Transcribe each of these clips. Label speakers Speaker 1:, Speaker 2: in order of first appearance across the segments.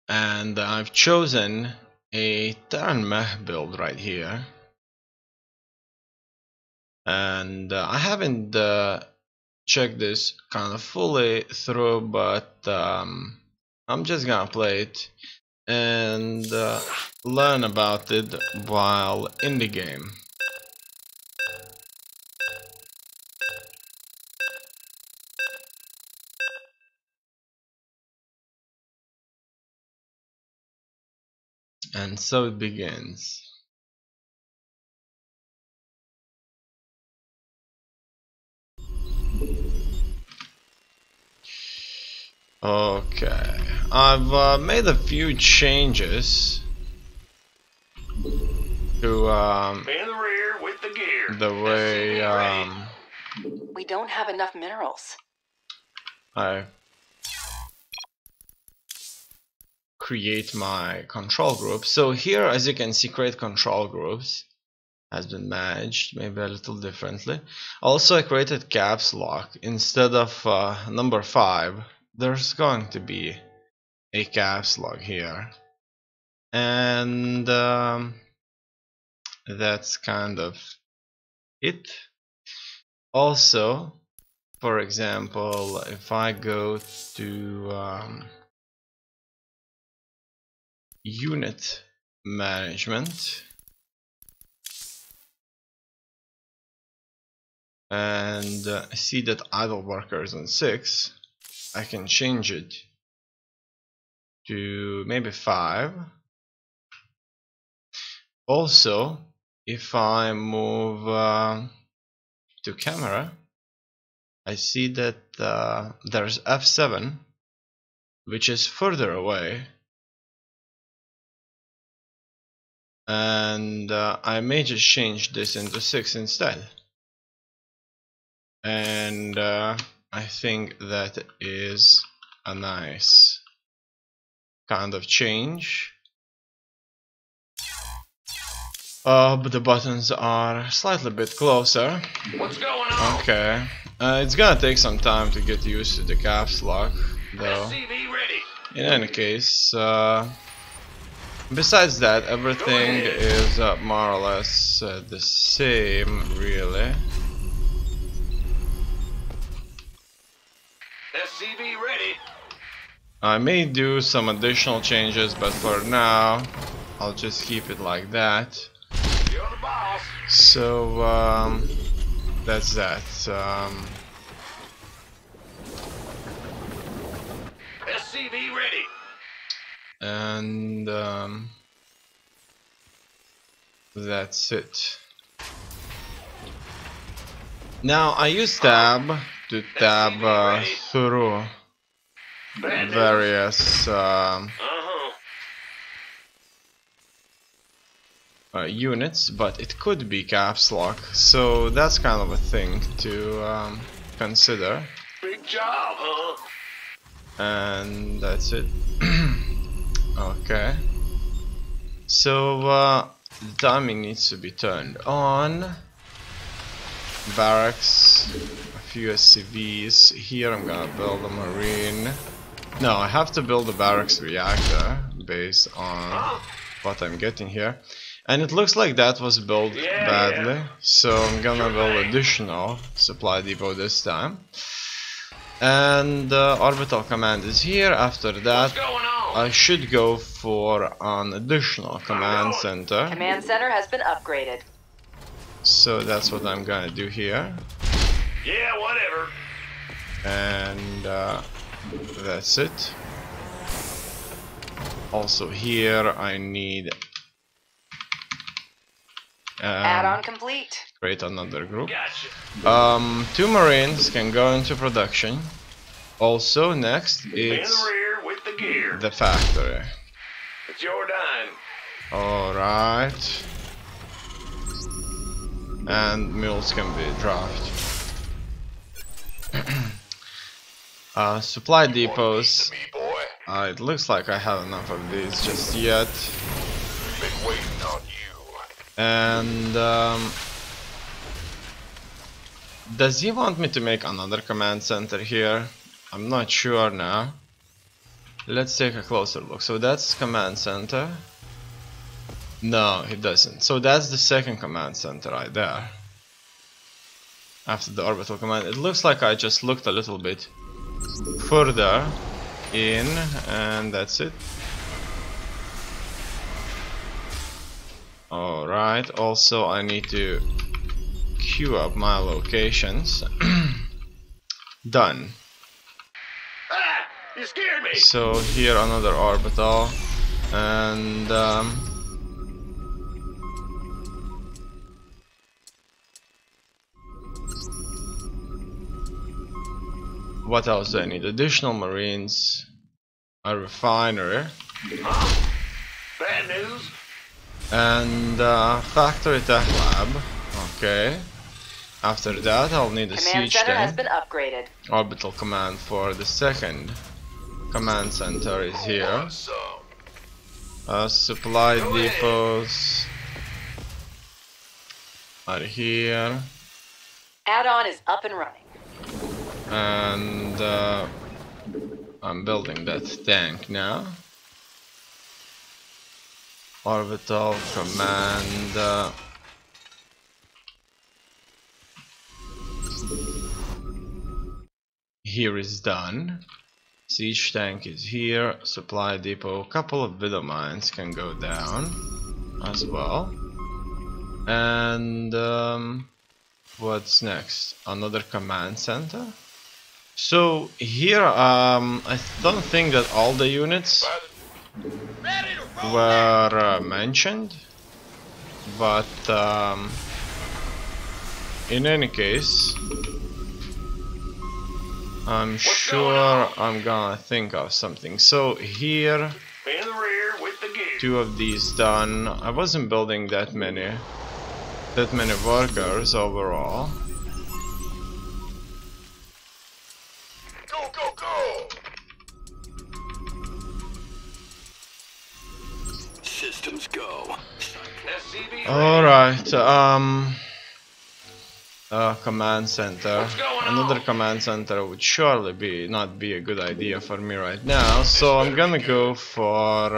Speaker 1: and I've chosen a Terran mech build right here, and I haven't checked this kind of fully through, but I'm just gonna play it and learn about it while in the game. And so it begins. Okay, I've made a few changes to
Speaker 2: In the rear with the gear.
Speaker 1: the way
Speaker 3: We don't have enough minerals.
Speaker 1: I create my control group. So here, as you can see, create control groups has been managed maybe a little differently. Also, I created caps lock instead of number 5. There's going to be a caps lock here, and that's kind of it. Also, for example, if I go to unit management and see that idle workers on 6, I can change it to maybe 5. Also, if I move to camera, I see that there's F7, which is further away, and I may just change this into 6 instead. And I think that is a nice kind of change. But the buttons are slightly bit closer.
Speaker 2: What's going on?
Speaker 1: Okay, it's gonna take some time to get used to the caps lock, though.
Speaker 2: SCV ready.
Speaker 1: In any case, besides that, everything is more or less the same, really.
Speaker 2: SCV ready.
Speaker 1: I may do some additional changes, but for now, I'll just keep it like that.
Speaker 2: You're the boss.
Speaker 1: So, that's that.
Speaker 2: SCV ready.
Speaker 1: And that's it. Now I use tab to tab through various units, but it could be caps lock, so that's kind of a thing to consider.
Speaker 2: Big job, huh?
Speaker 1: And that's it. Okay, so the timing needs to be turned on. Barracks, a few SCVs. Here I'm gonna build a marine. No, I have to build a barracks reactor based on what I'm getting here. And it looks like that was built badly, so I'm gonna build additional supply depot this time. And orbital command is here. After that, I should go for an additional command center.
Speaker 3: Command center has been upgraded.
Speaker 1: So that's what I'm gonna do here.
Speaker 2: Yeah, whatever.
Speaker 1: And that's it. Also here I need
Speaker 3: Add-on complete.
Speaker 1: create another group.
Speaker 2: Gotcha.
Speaker 1: 2 marines can go into production. Also next
Speaker 2: In the
Speaker 1: it's
Speaker 2: rear with the gear.
Speaker 1: the factory.
Speaker 2: It's your dime.
Speaker 1: Alright. And mules can be dropped. Supply depots. It looks like I have enough of these just yet.
Speaker 2: Been waiting on you.
Speaker 1: And does he want me to make another command center here? I'm not sure now. let's take a closer look. So that's command center. No, it doesn't. So that's the second command center right there. After the orbital command, it looks like I just looked a little bit further in, and that's it. Alright, also I need to queue up my locations. Done.
Speaker 2: Ah! You scared me!
Speaker 1: So here another orbital, and what else do I need? Additional marines, a refinery,
Speaker 2: Bad news?
Speaker 1: and factory tech lab. Okay. After that, I'll need a
Speaker 3: Command
Speaker 1: siege
Speaker 3: center has
Speaker 1: tank.
Speaker 3: been upgraded.
Speaker 1: Orbital command for the second command center is here.
Speaker 2: Awesome.
Speaker 1: Supply depots are here,
Speaker 3: Add-on is up and running.
Speaker 1: and I'm building that tank now. Orbital command. Here is done. Siege tank is here. Supply depot. A couple of widow mines can go down as well. And what's next? Another command center. So here, I don't think that all the units were mentioned, but in any case, I'm sure I'm gonna think of something. So here,
Speaker 2: In the rear with the gear.
Speaker 1: 2 of these done. I wasn't building that many workers overall.
Speaker 2: Go, go, go!
Speaker 4: Systems go.
Speaker 2: SCV
Speaker 1: Alright, command center.
Speaker 2: What's going on?
Speaker 1: Another command center would surely not be a good idea for me right now, so I'm gonna go for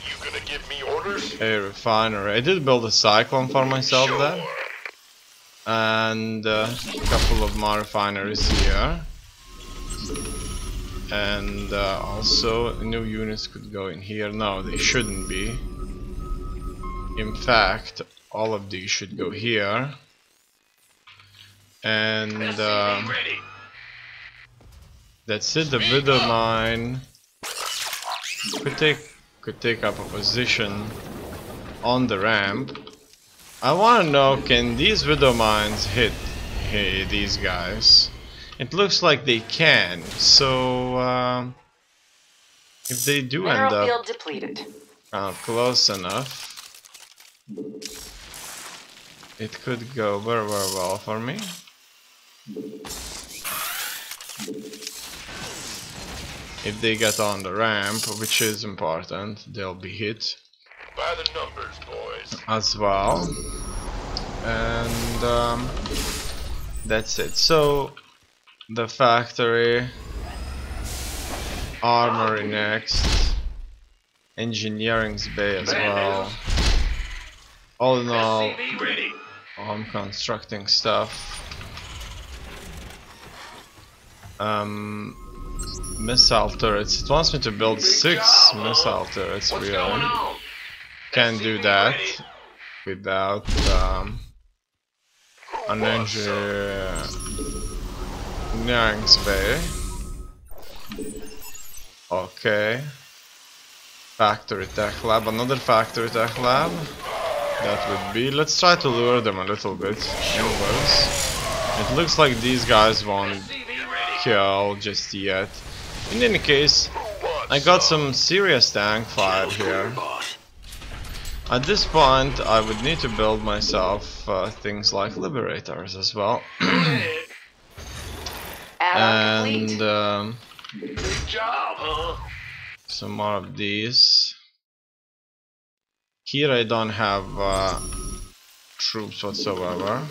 Speaker 2: You gonna give me orders?
Speaker 1: a refinery. I did build a cyclone for myself there, and a couple of more refineries here, and also new units could go in here. No, they shouldn't be. In fact, all of these should go here. And
Speaker 2: SCV ready.
Speaker 1: that's it. The widow mine could take up a position on the ramp. I want to know, can these widow mines hit these guys? It looks like they can. So if they do end
Speaker 3: Mineral
Speaker 1: up
Speaker 3: field depleted.
Speaker 1: close enough, it could go very, very well for me. If they get on the ramp, which is important, they'll be hit
Speaker 2: By the numbers, boys.
Speaker 1: as well. And that's it. So the factory, armory next, engineering's bay as well. All in all,
Speaker 2: SCV ready.
Speaker 1: I'm constructing stuff. Missile turrets. It wants me to build 6 missile turrets,
Speaker 2: What's
Speaker 1: really.
Speaker 2: going on?
Speaker 1: Can't do
Speaker 2: SCV
Speaker 1: that
Speaker 2: ready.
Speaker 1: without an engineering's bay. Okay. Factory tech lab. Another factory tech lab. That would be. Let's try to lure them a little bit inwards. It looks like these guys won't
Speaker 2: SCV ready.
Speaker 1: kill just yet. In any case, I got some serious tank fire here.
Speaker 4: Boss.
Speaker 1: At this point, I would need to build myself things like liberators as well.
Speaker 3: Add-on
Speaker 1: And
Speaker 3: complete.
Speaker 2: Good job, huh?
Speaker 1: some more of these. Here I don't have troops whatsoever.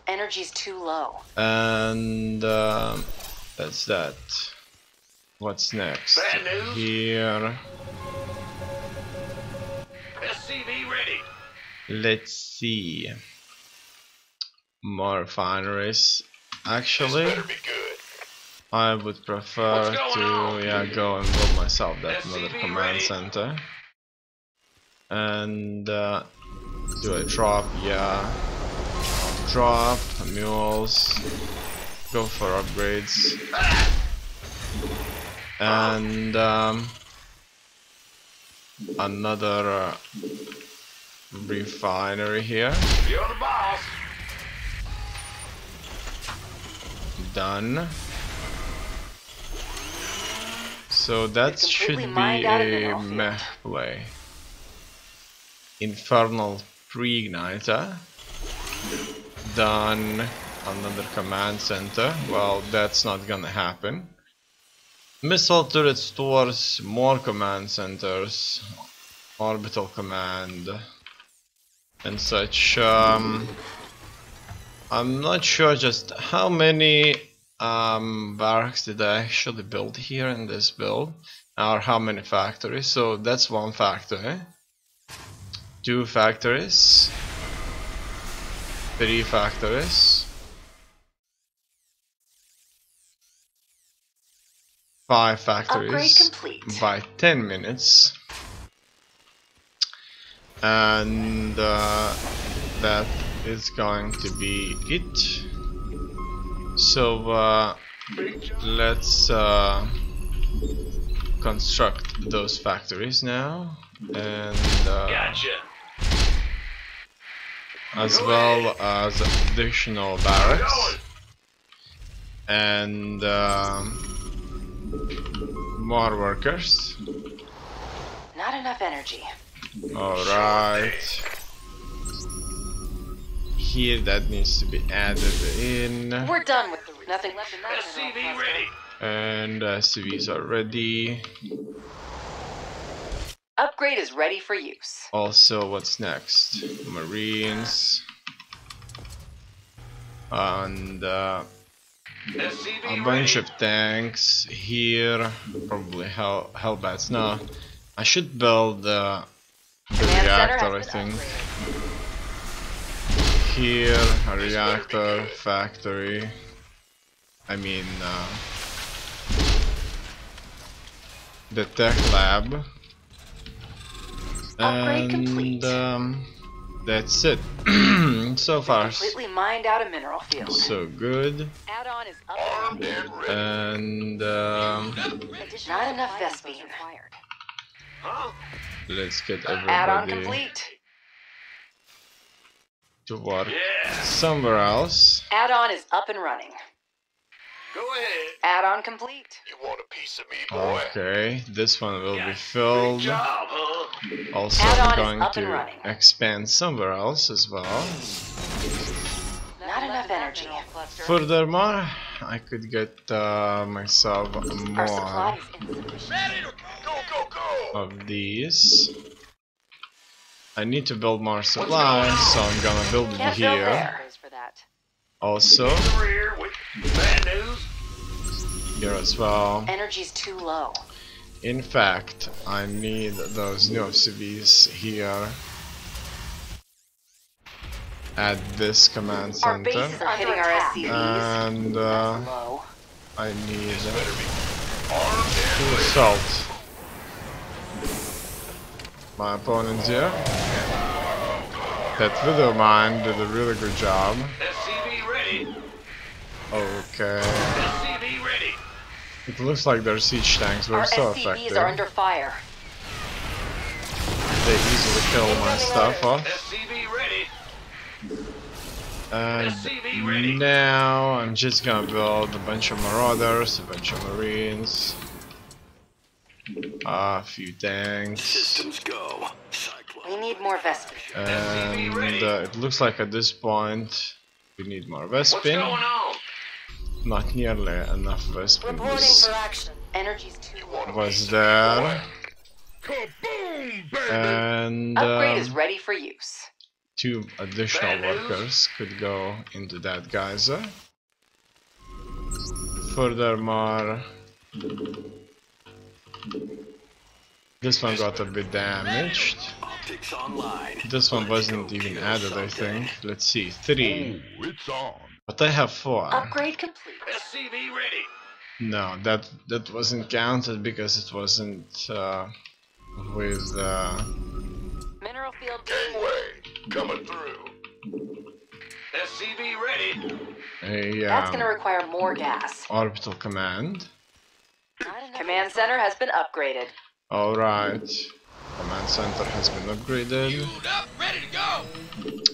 Speaker 3: Energy's too low.
Speaker 1: And that's that. What's next?
Speaker 2: Bad news.
Speaker 1: Here.
Speaker 2: SCV ready.
Speaker 1: Let's see. More refineries.
Speaker 2: This
Speaker 1: Actually,
Speaker 2: better be good.
Speaker 1: I would prefer
Speaker 2: What's going on?
Speaker 1: to go and build myself that
Speaker 2: SCV
Speaker 1: another command
Speaker 2: ready.
Speaker 1: center. And do a drop, yeah. Drop, mules. Go for upgrades. And another refinery here.
Speaker 2: You're the boss.
Speaker 1: Done. So that should
Speaker 3: completely
Speaker 1: be
Speaker 3: mined out a
Speaker 1: a
Speaker 3: mineral field.
Speaker 1: meh play. Infernal pre-igniter. Done. Another command center. Well, that's not gonna happen. Missile turret stores, more command centers, orbital command, and such. I'm not sure just how many barracks did I actually build here in this build, or how many factories. So that's one factory, 2 factories, 3 factories, 5 factories
Speaker 3: Upgrade complete.
Speaker 1: by 10 minutes, and that is going to be it. So let's construct those factories now, and
Speaker 2: Gotcha.
Speaker 1: as
Speaker 2: Go
Speaker 1: well
Speaker 2: ahead.
Speaker 1: as additional barracks and more workers.
Speaker 3: Not enough energy.
Speaker 1: Alright. Here that needs to be added in.
Speaker 3: We're done with the nothing left in that
Speaker 2: SCV
Speaker 3: mineral
Speaker 2: ready.
Speaker 1: And CVs are ready.
Speaker 3: Upgrade is ready for use.
Speaker 1: Also, what's next? Marines. And
Speaker 2: SCV
Speaker 1: a bunch
Speaker 2: ready.
Speaker 1: of tanks here. Probably Hellbats. No, I should build the
Speaker 3: Command
Speaker 1: reactor,
Speaker 3: center
Speaker 1: I
Speaker 3: has
Speaker 1: think.
Speaker 3: been upgraded.
Speaker 1: Here, a
Speaker 2: This better be
Speaker 1: reactor
Speaker 2: good.
Speaker 1: factory. I mean, the tech lab.
Speaker 3: Upgrade
Speaker 1: And
Speaker 3: complete.
Speaker 1: that's it. So far,
Speaker 3: Completely mined out a mineral field.
Speaker 1: so good.
Speaker 3: Add-on is up.
Speaker 2: Armed and ready.
Speaker 1: And
Speaker 3: Not enough Vespine.
Speaker 2: Huh?
Speaker 1: let's get
Speaker 3: Add-on
Speaker 1: everybody
Speaker 3: complete.
Speaker 1: to work
Speaker 2: Yeah.
Speaker 1: somewhere else.
Speaker 3: Add-on is up and running.
Speaker 2: Go ahead.
Speaker 3: Add-on complete.
Speaker 2: You want a piece of me, boy?
Speaker 1: Okay, this one will be
Speaker 2: Big
Speaker 1: filled.
Speaker 2: job, huh?
Speaker 1: Also,
Speaker 3: Add-on
Speaker 1: I'm
Speaker 3: is
Speaker 1: going
Speaker 3: up and
Speaker 1: to
Speaker 3: running.
Speaker 1: expand somewhere else as well.
Speaker 3: Not enough energy.
Speaker 1: Furthermore, I could get myself
Speaker 3: Our
Speaker 1: more
Speaker 3: supply is insufficient.
Speaker 2: Ready to go, go, go.
Speaker 1: of these. I need to build more supplies, so I'm gonna build it
Speaker 3: Can't build
Speaker 1: here.
Speaker 3: there.
Speaker 1: Also,
Speaker 2: In the rear with bad news.
Speaker 1: here as well.
Speaker 3: Energy's too low.
Speaker 1: In fact, I need those new CVs here at this command
Speaker 3: Our
Speaker 1: center,
Speaker 3: bases are hitting our SCVs.
Speaker 1: and
Speaker 3: Low.
Speaker 1: I need
Speaker 2: Better be armed and
Speaker 1: to
Speaker 2: ready.
Speaker 1: assault my opponent here. That Widow Mine did a really good job.
Speaker 2: SCV ready.
Speaker 1: Okay,
Speaker 2: SCV ready.
Speaker 1: it looks like their siege tanks were
Speaker 3: Our
Speaker 1: so
Speaker 3: SCVs
Speaker 1: effective.
Speaker 3: are under fire.
Speaker 1: They easily kill my stuff off.
Speaker 2: SCV ready. SCV
Speaker 1: And
Speaker 2: ready.
Speaker 1: now I'm just gonna build a bunch of marauders, a bunch of marines, a few tanks,
Speaker 4: Systems go. Cyclone.
Speaker 3: We need more Vespine.
Speaker 1: and it looks like at this point we need more
Speaker 2: What's going
Speaker 1: Vespin.
Speaker 2: on?
Speaker 1: Not nearly enough Vespin
Speaker 3: action. Energy's too low.
Speaker 1: was there,
Speaker 2: Kaboom, baby.
Speaker 1: and
Speaker 3: Upgrade is ready for use.
Speaker 1: 2 additional
Speaker 2: Bad news.
Speaker 1: workers could go into that geyser. Furthermore, This one got a bit damaged.
Speaker 4: Optics online.
Speaker 1: This one wasn't even added, I think. Let's see, 3.
Speaker 2: Oh, it's on.
Speaker 1: But I have 4.
Speaker 3: Upgrade complete.
Speaker 2: SCV ready.
Speaker 1: No, that wasn't counted because it wasn't with
Speaker 3: Mineral field.
Speaker 2: Gangway coming through. SCV ready.
Speaker 1: a
Speaker 3: That's going to require more gas.
Speaker 1: orbital command.
Speaker 3: Command center has been upgraded.
Speaker 1: Alright. Command center has been upgraded.
Speaker 2: Fueled up, ready to go.
Speaker 3: We need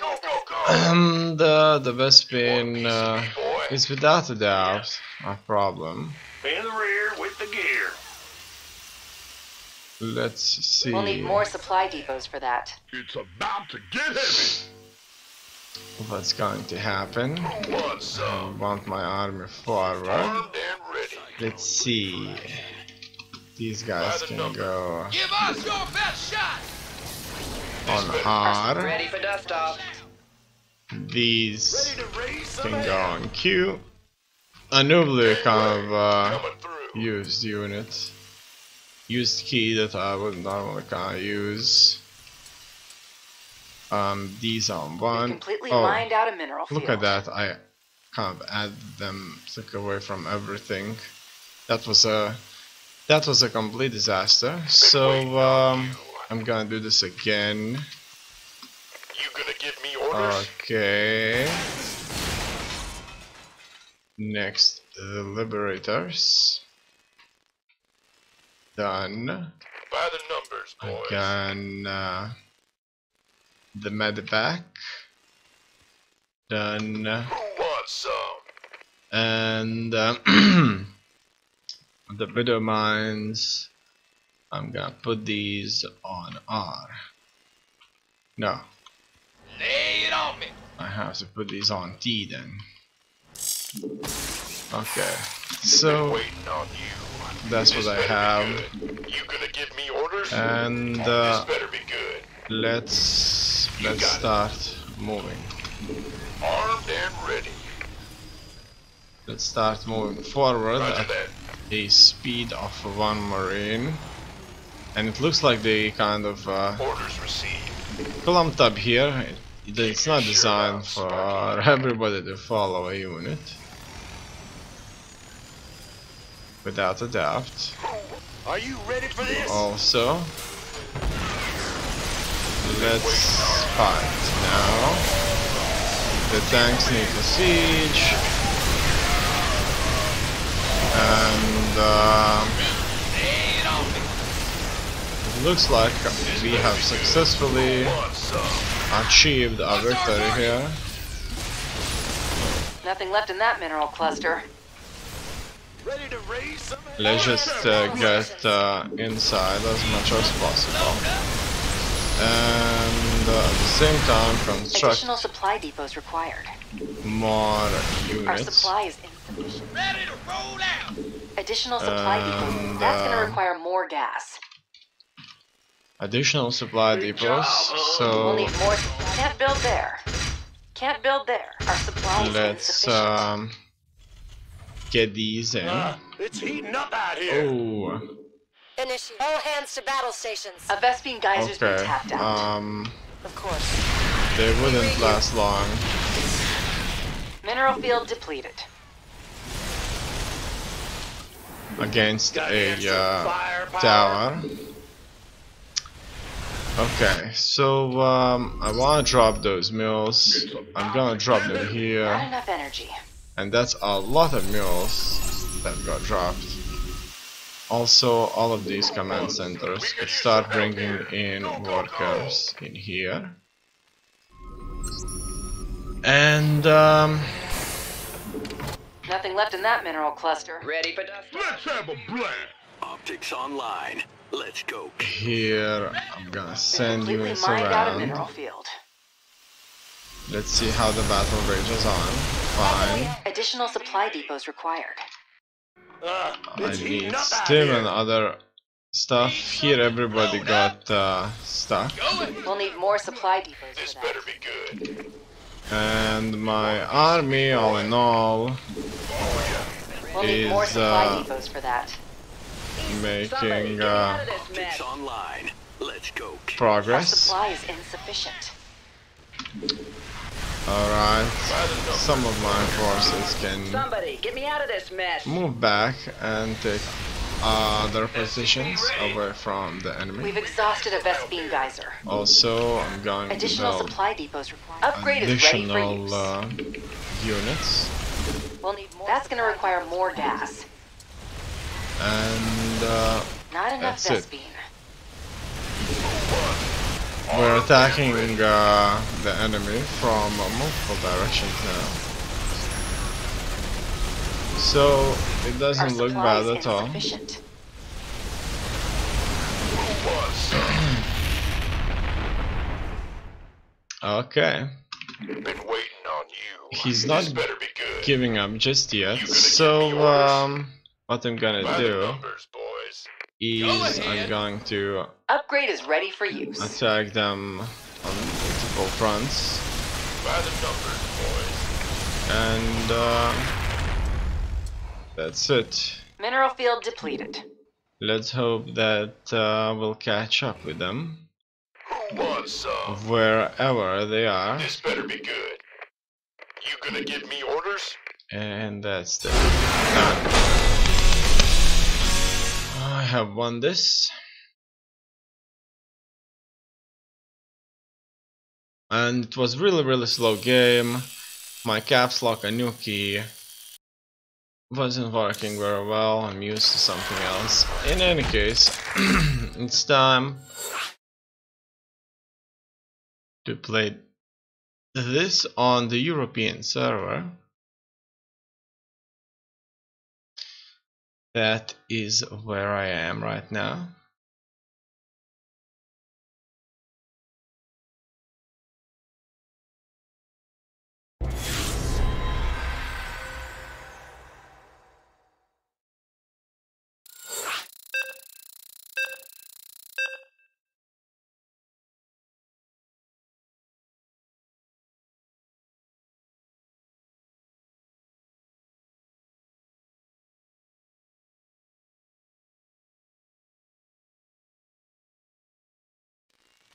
Speaker 2: Go,
Speaker 3: more
Speaker 2: go, go.
Speaker 1: And the Bespin is without a doubt a problem.
Speaker 2: In the rear with the gear.
Speaker 1: Let's see
Speaker 3: We'll need more supply depots for that.
Speaker 2: It's about to get heavy.
Speaker 1: what's going to happen.
Speaker 2: Who wants
Speaker 1: I
Speaker 2: some?
Speaker 1: want my army forward.
Speaker 2: Armed and ready.
Speaker 1: Let's see. These guys can go
Speaker 2: Give us your best shot.
Speaker 1: on hard.
Speaker 3: Ready for dust off.
Speaker 1: These
Speaker 2: Ready to raise some
Speaker 1: can go
Speaker 2: hell.
Speaker 1: on Q. A newly kind of
Speaker 2: Coming through.
Speaker 1: used unit. Used key that I would normally kind of use. These on
Speaker 3: We
Speaker 1: one.
Speaker 3: completely
Speaker 1: Oh,
Speaker 3: mined out a mineral field.
Speaker 1: look at that! I kind of added them, took away from everything. That was a complete disaster. So I'm gonna do this again.
Speaker 2: You gonna give me orders?
Speaker 1: Okay. Next, the Liberators. Done.
Speaker 2: By the numbers, boys.
Speaker 1: Again, the Medivac. Done.
Speaker 2: Who wants some?
Speaker 1: And the Widow Mines. I'm gonna put these on R. No,
Speaker 2: Lay it on me.
Speaker 1: I have to put these on T then. Okay, so
Speaker 2: Waiting on you.
Speaker 1: that's what
Speaker 2: This
Speaker 1: I
Speaker 2: better
Speaker 1: have.
Speaker 2: be good. You gonna give me orders?
Speaker 1: And
Speaker 2: This better be good.
Speaker 1: let's start moving.
Speaker 2: Armed and ready.
Speaker 1: Let's start moving forward
Speaker 2: Roger
Speaker 1: at
Speaker 2: that.
Speaker 1: a speed of 1 Marine. And it looks like they kind of
Speaker 2: Orders received.
Speaker 1: clumped up here. It's not designed for everybody to follow a unit. Without a doubt.
Speaker 2: Are you ready for this?
Speaker 1: Also, let's fight now. The tanks need to siege. And
Speaker 2: Lay it on me.
Speaker 1: it looks like we have successfully
Speaker 2: Want some?
Speaker 1: achieved a victory here.
Speaker 3: Nothing left in that mineral cluster.
Speaker 2: Ready to raise some?
Speaker 1: Let's just get inside as much as possible. And at the same time construct
Speaker 3: Additional supply depots required.
Speaker 1: more
Speaker 3: Our
Speaker 1: units.
Speaker 3: supply is insufficient.
Speaker 2: Ready to roll out.
Speaker 3: Additional supply depots.
Speaker 1: And,
Speaker 3: That's going to require more gas.
Speaker 1: Additional supply depots.
Speaker 3: We'll
Speaker 1: So
Speaker 3: need more. Can't build there. Can't build there. Our supply is
Speaker 1: let's
Speaker 3: insufficient.
Speaker 1: get these in.
Speaker 2: It's heating up out here.
Speaker 1: Oh,
Speaker 5: Initiate. All hands to battle stations.
Speaker 3: A Vespine geyser's been
Speaker 1: okay.
Speaker 3: tapped out.
Speaker 5: Of course.
Speaker 1: They wouldn't last long.
Speaker 3: Mineral field depleted.
Speaker 1: Against
Speaker 2: Got
Speaker 1: a
Speaker 2: some firepower.
Speaker 1: tower. Okay, so I want to drop those mills. I'm gonna drop them
Speaker 3: Not
Speaker 1: here,
Speaker 3: enough energy.
Speaker 1: and that's a lot of mills that got dropped. Also, all of these command centers could start bringing in workers in here. And
Speaker 3: Nothing left in that mineral cluster.
Speaker 5: Ready for dust.
Speaker 2: Let's have a blast.
Speaker 4: Optics online. Let's go.
Speaker 1: here I'm gonna
Speaker 3: We
Speaker 1: send
Speaker 3: completely
Speaker 1: units
Speaker 3: mined out a mineral
Speaker 1: around.
Speaker 3: field.
Speaker 1: Let's see how the battle rages on. Fine.
Speaker 3: Additional supply depots required.
Speaker 1: I
Speaker 2: It's
Speaker 1: need
Speaker 2: heating up out
Speaker 1: stim
Speaker 2: here.
Speaker 1: and other stuff. Here everybody got stuff.
Speaker 3: We'll need more supply depots
Speaker 2: This
Speaker 3: for
Speaker 2: better
Speaker 3: that.
Speaker 2: be good.
Speaker 1: And my army, all in all,
Speaker 3: We'll need more
Speaker 1: is,
Speaker 3: supply depots for that.
Speaker 1: making
Speaker 4: Optics online. Let's go.
Speaker 3: Our
Speaker 1: progress.
Speaker 3: supply is insufficient.
Speaker 1: Alright, some of my forces can
Speaker 5: Somebody, get me out of this mess.
Speaker 1: move back and take other positions away from the enemy.
Speaker 3: We've exhausted a Vespine geyser.
Speaker 1: Also, I'm going to
Speaker 3: Additional
Speaker 1: build
Speaker 3: supply depots required. Upgrade is ready for
Speaker 1: additional
Speaker 3: use.
Speaker 1: units.
Speaker 3: We'll need more. That's going to require more gas.
Speaker 1: And
Speaker 3: Not enough
Speaker 1: that's it.
Speaker 3: Vespine.
Speaker 1: We're attacking the enemy from multiple directions now. So it
Speaker 3: Our
Speaker 1: doesn't look
Speaker 3: supply
Speaker 1: bad
Speaker 3: is
Speaker 1: at all.
Speaker 3: insufficient.
Speaker 1: Okay,
Speaker 2: Been waiting on you.
Speaker 1: he's
Speaker 2: This
Speaker 1: not
Speaker 2: better be good.
Speaker 1: giving up just yet.
Speaker 2: You gonna
Speaker 1: So
Speaker 2: give me orders?
Speaker 1: what I'm gonna
Speaker 2: By the
Speaker 1: do
Speaker 2: numbers, boys.
Speaker 1: is I'm going to
Speaker 3: Upgrade is ready for use.
Speaker 1: attack them on multiple fronts,
Speaker 2: By the numbers, boys.
Speaker 1: and that's it.
Speaker 3: Mineral field depleted.
Speaker 1: Let's hope that we'll catch up with them
Speaker 2: Who wants some?
Speaker 1: wherever they are,
Speaker 2: This better be good. You gonna give me orders?
Speaker 1: and that's the done. I have won this, and it was really slow game. My caps lock Anuki wasn't working very well. I'm used to something else. In any case, it's time to play this on the European server. That is where I am right now.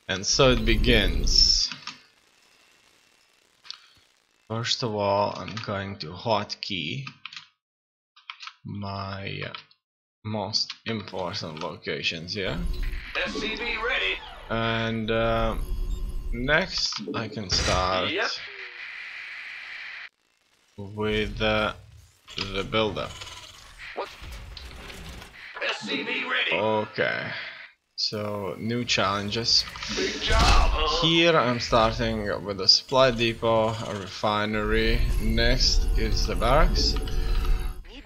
Speaker 1: And so it begins. First of all, I'm going to hotkey my most important locations here.
Speaker 2: SCV ready.
Speaker 1: And next I can start
Speaker 2: Yep.
Speaker 1: with the build-up.
Speaker 2: SCV ready.
Speaker 1: Okay, so new challenges.
Speaker 2: Big job, huh?
Speaker 1: Here I'm starting with a supply depot, a refinery. Next is the barracks,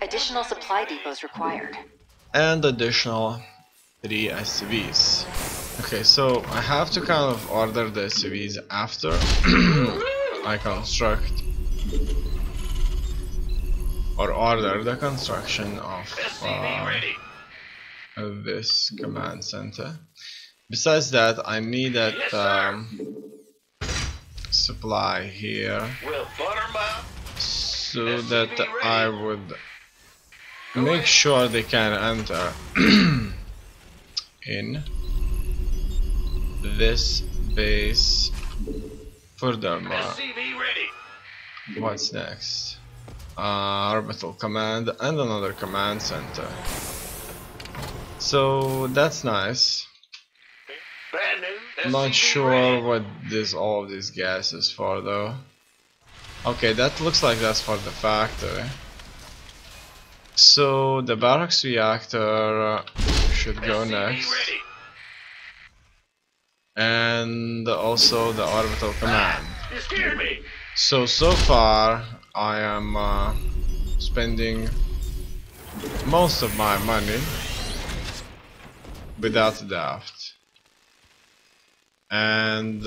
Speaker 3: Additional supply depots required.
Speaker 1: and additional 3 SCVs. Okay, so I have to kind of order the SCVs after I construct or order the construction of
Speaker 2: SCV ready.
Speaker 1: this command center. Besides that, I need that
Speaker 2: Yes, sir.
Speaker 1: supply here
Speaker 2: Well, butter 'em up.
Speaker 1: so that I would make sure they can enter in this base. Furthermore,
Speaker 2: SCV ready.
Speaker 1: what's next? Orbital command and another command center. So that's nice.
Speaker 2: Bad news.
Speaker 1: Not
Speaker 2: SCV
Speaker 1: sure
Speaker 2: ready.
Speaker 1: what all of this gas is for though. Okay, that looks like that's for the factory. So the barracks reactor should go
Speaker 2: SCV
Speaker 1: next,
Speaker 2: ready.
Speaker 1: and also the orbital command.
Speaker 2: You scared me.
Speaker 1: So far I am spending most of my money without a doubt, and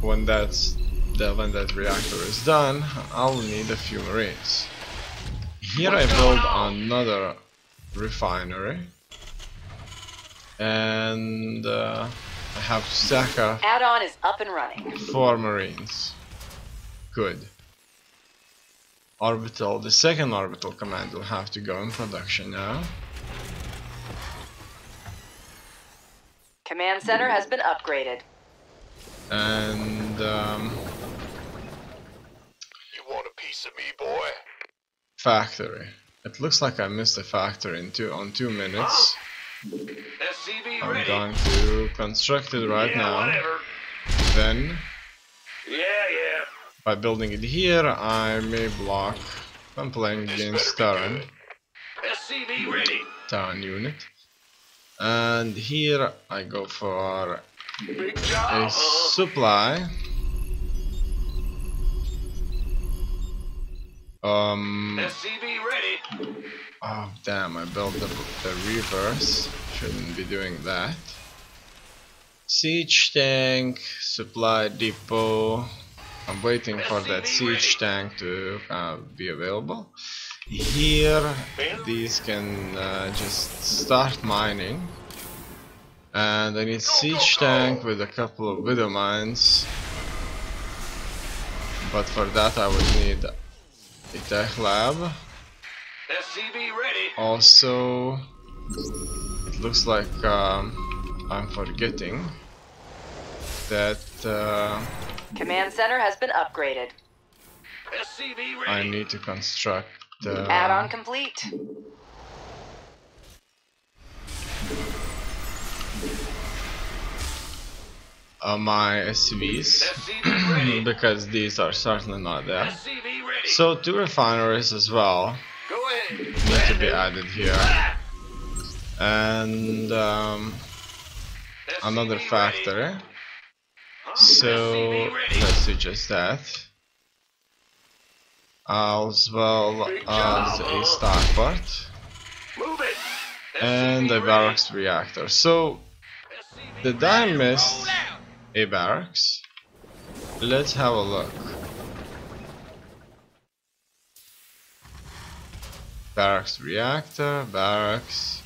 Speaker 1: when that reactor is done, I'll need a few marines. Here I build another refinery, and I have to stack up
Speaker 3: Add-on is up and running.
Speaker 1: 4 marines. Good. The second orbital command will have to go in production now.
Speaker 3: Command center has been upgraded.
Speaker 1: And
Speaker 2: You want a piece of me, boy?
Speaker 1: factory. It looks like I missed a factory on 2 minutes.
Speaker 4: SCV
Speaker 1: I'm
Speaker 4: ready.
Speaker 1: going to construct it right now.
Speaker 4: Whatever.
Speaker 1: Then,
Speaker 4: Yeah.
Speaker 1: by building it here, I may block. I'm playing against Terran
Speaker 4: SCV ready.
Speaker 1: unit. And here I go for
Speaker 4: Big
Speaker 1: a
Speaker 4: job.
Speaker 1: supply.
Speaker 4: SCV ready.
Speaker 1: Oh damn, I built the reverse. Shouldn't be doing that. Siege tank, supply depot. I'm waiting for that siege tank to be available. Here, these can just start mining. And I need siege tank with a couple of widow mines. But for that I would need a tech lab.
Speaker 4: SCV ready.
Speaker 1: Also, it looks like I'm forgetting that
Speaker 3: Command center has been upgraded.
Speaker 4: SCV
Speaker 1: I
Speaker 4: ready.
Speaker 1: need to construct
Speaker 3: Add-on complete.
Speaker 1: my SCVs
Speaker 4: SCV ready.
Speaker 1: because these are certainly not there.
Speaker 4: SCV ready.
Speaker 1: So 2 refineries as well
Speaker 4: Go ahead.
Speaker 1: need to be added here, and another
Speaker 4: SCV
Speaker 1: factory.
Speaker 4: ready.
Speaker 1: So
Speaker 4: SCV ready.
Speaker 1: let's do just that, as well as a starport
Speaker 4: Move it.
Speaker 1: and a
Speaker 4: SCV
Speaker 1: barracks reactor. So
Speaker 4: ready.
Speaker 1: did I miss a barracks? Let's have a look. Barracks reactor, barracks,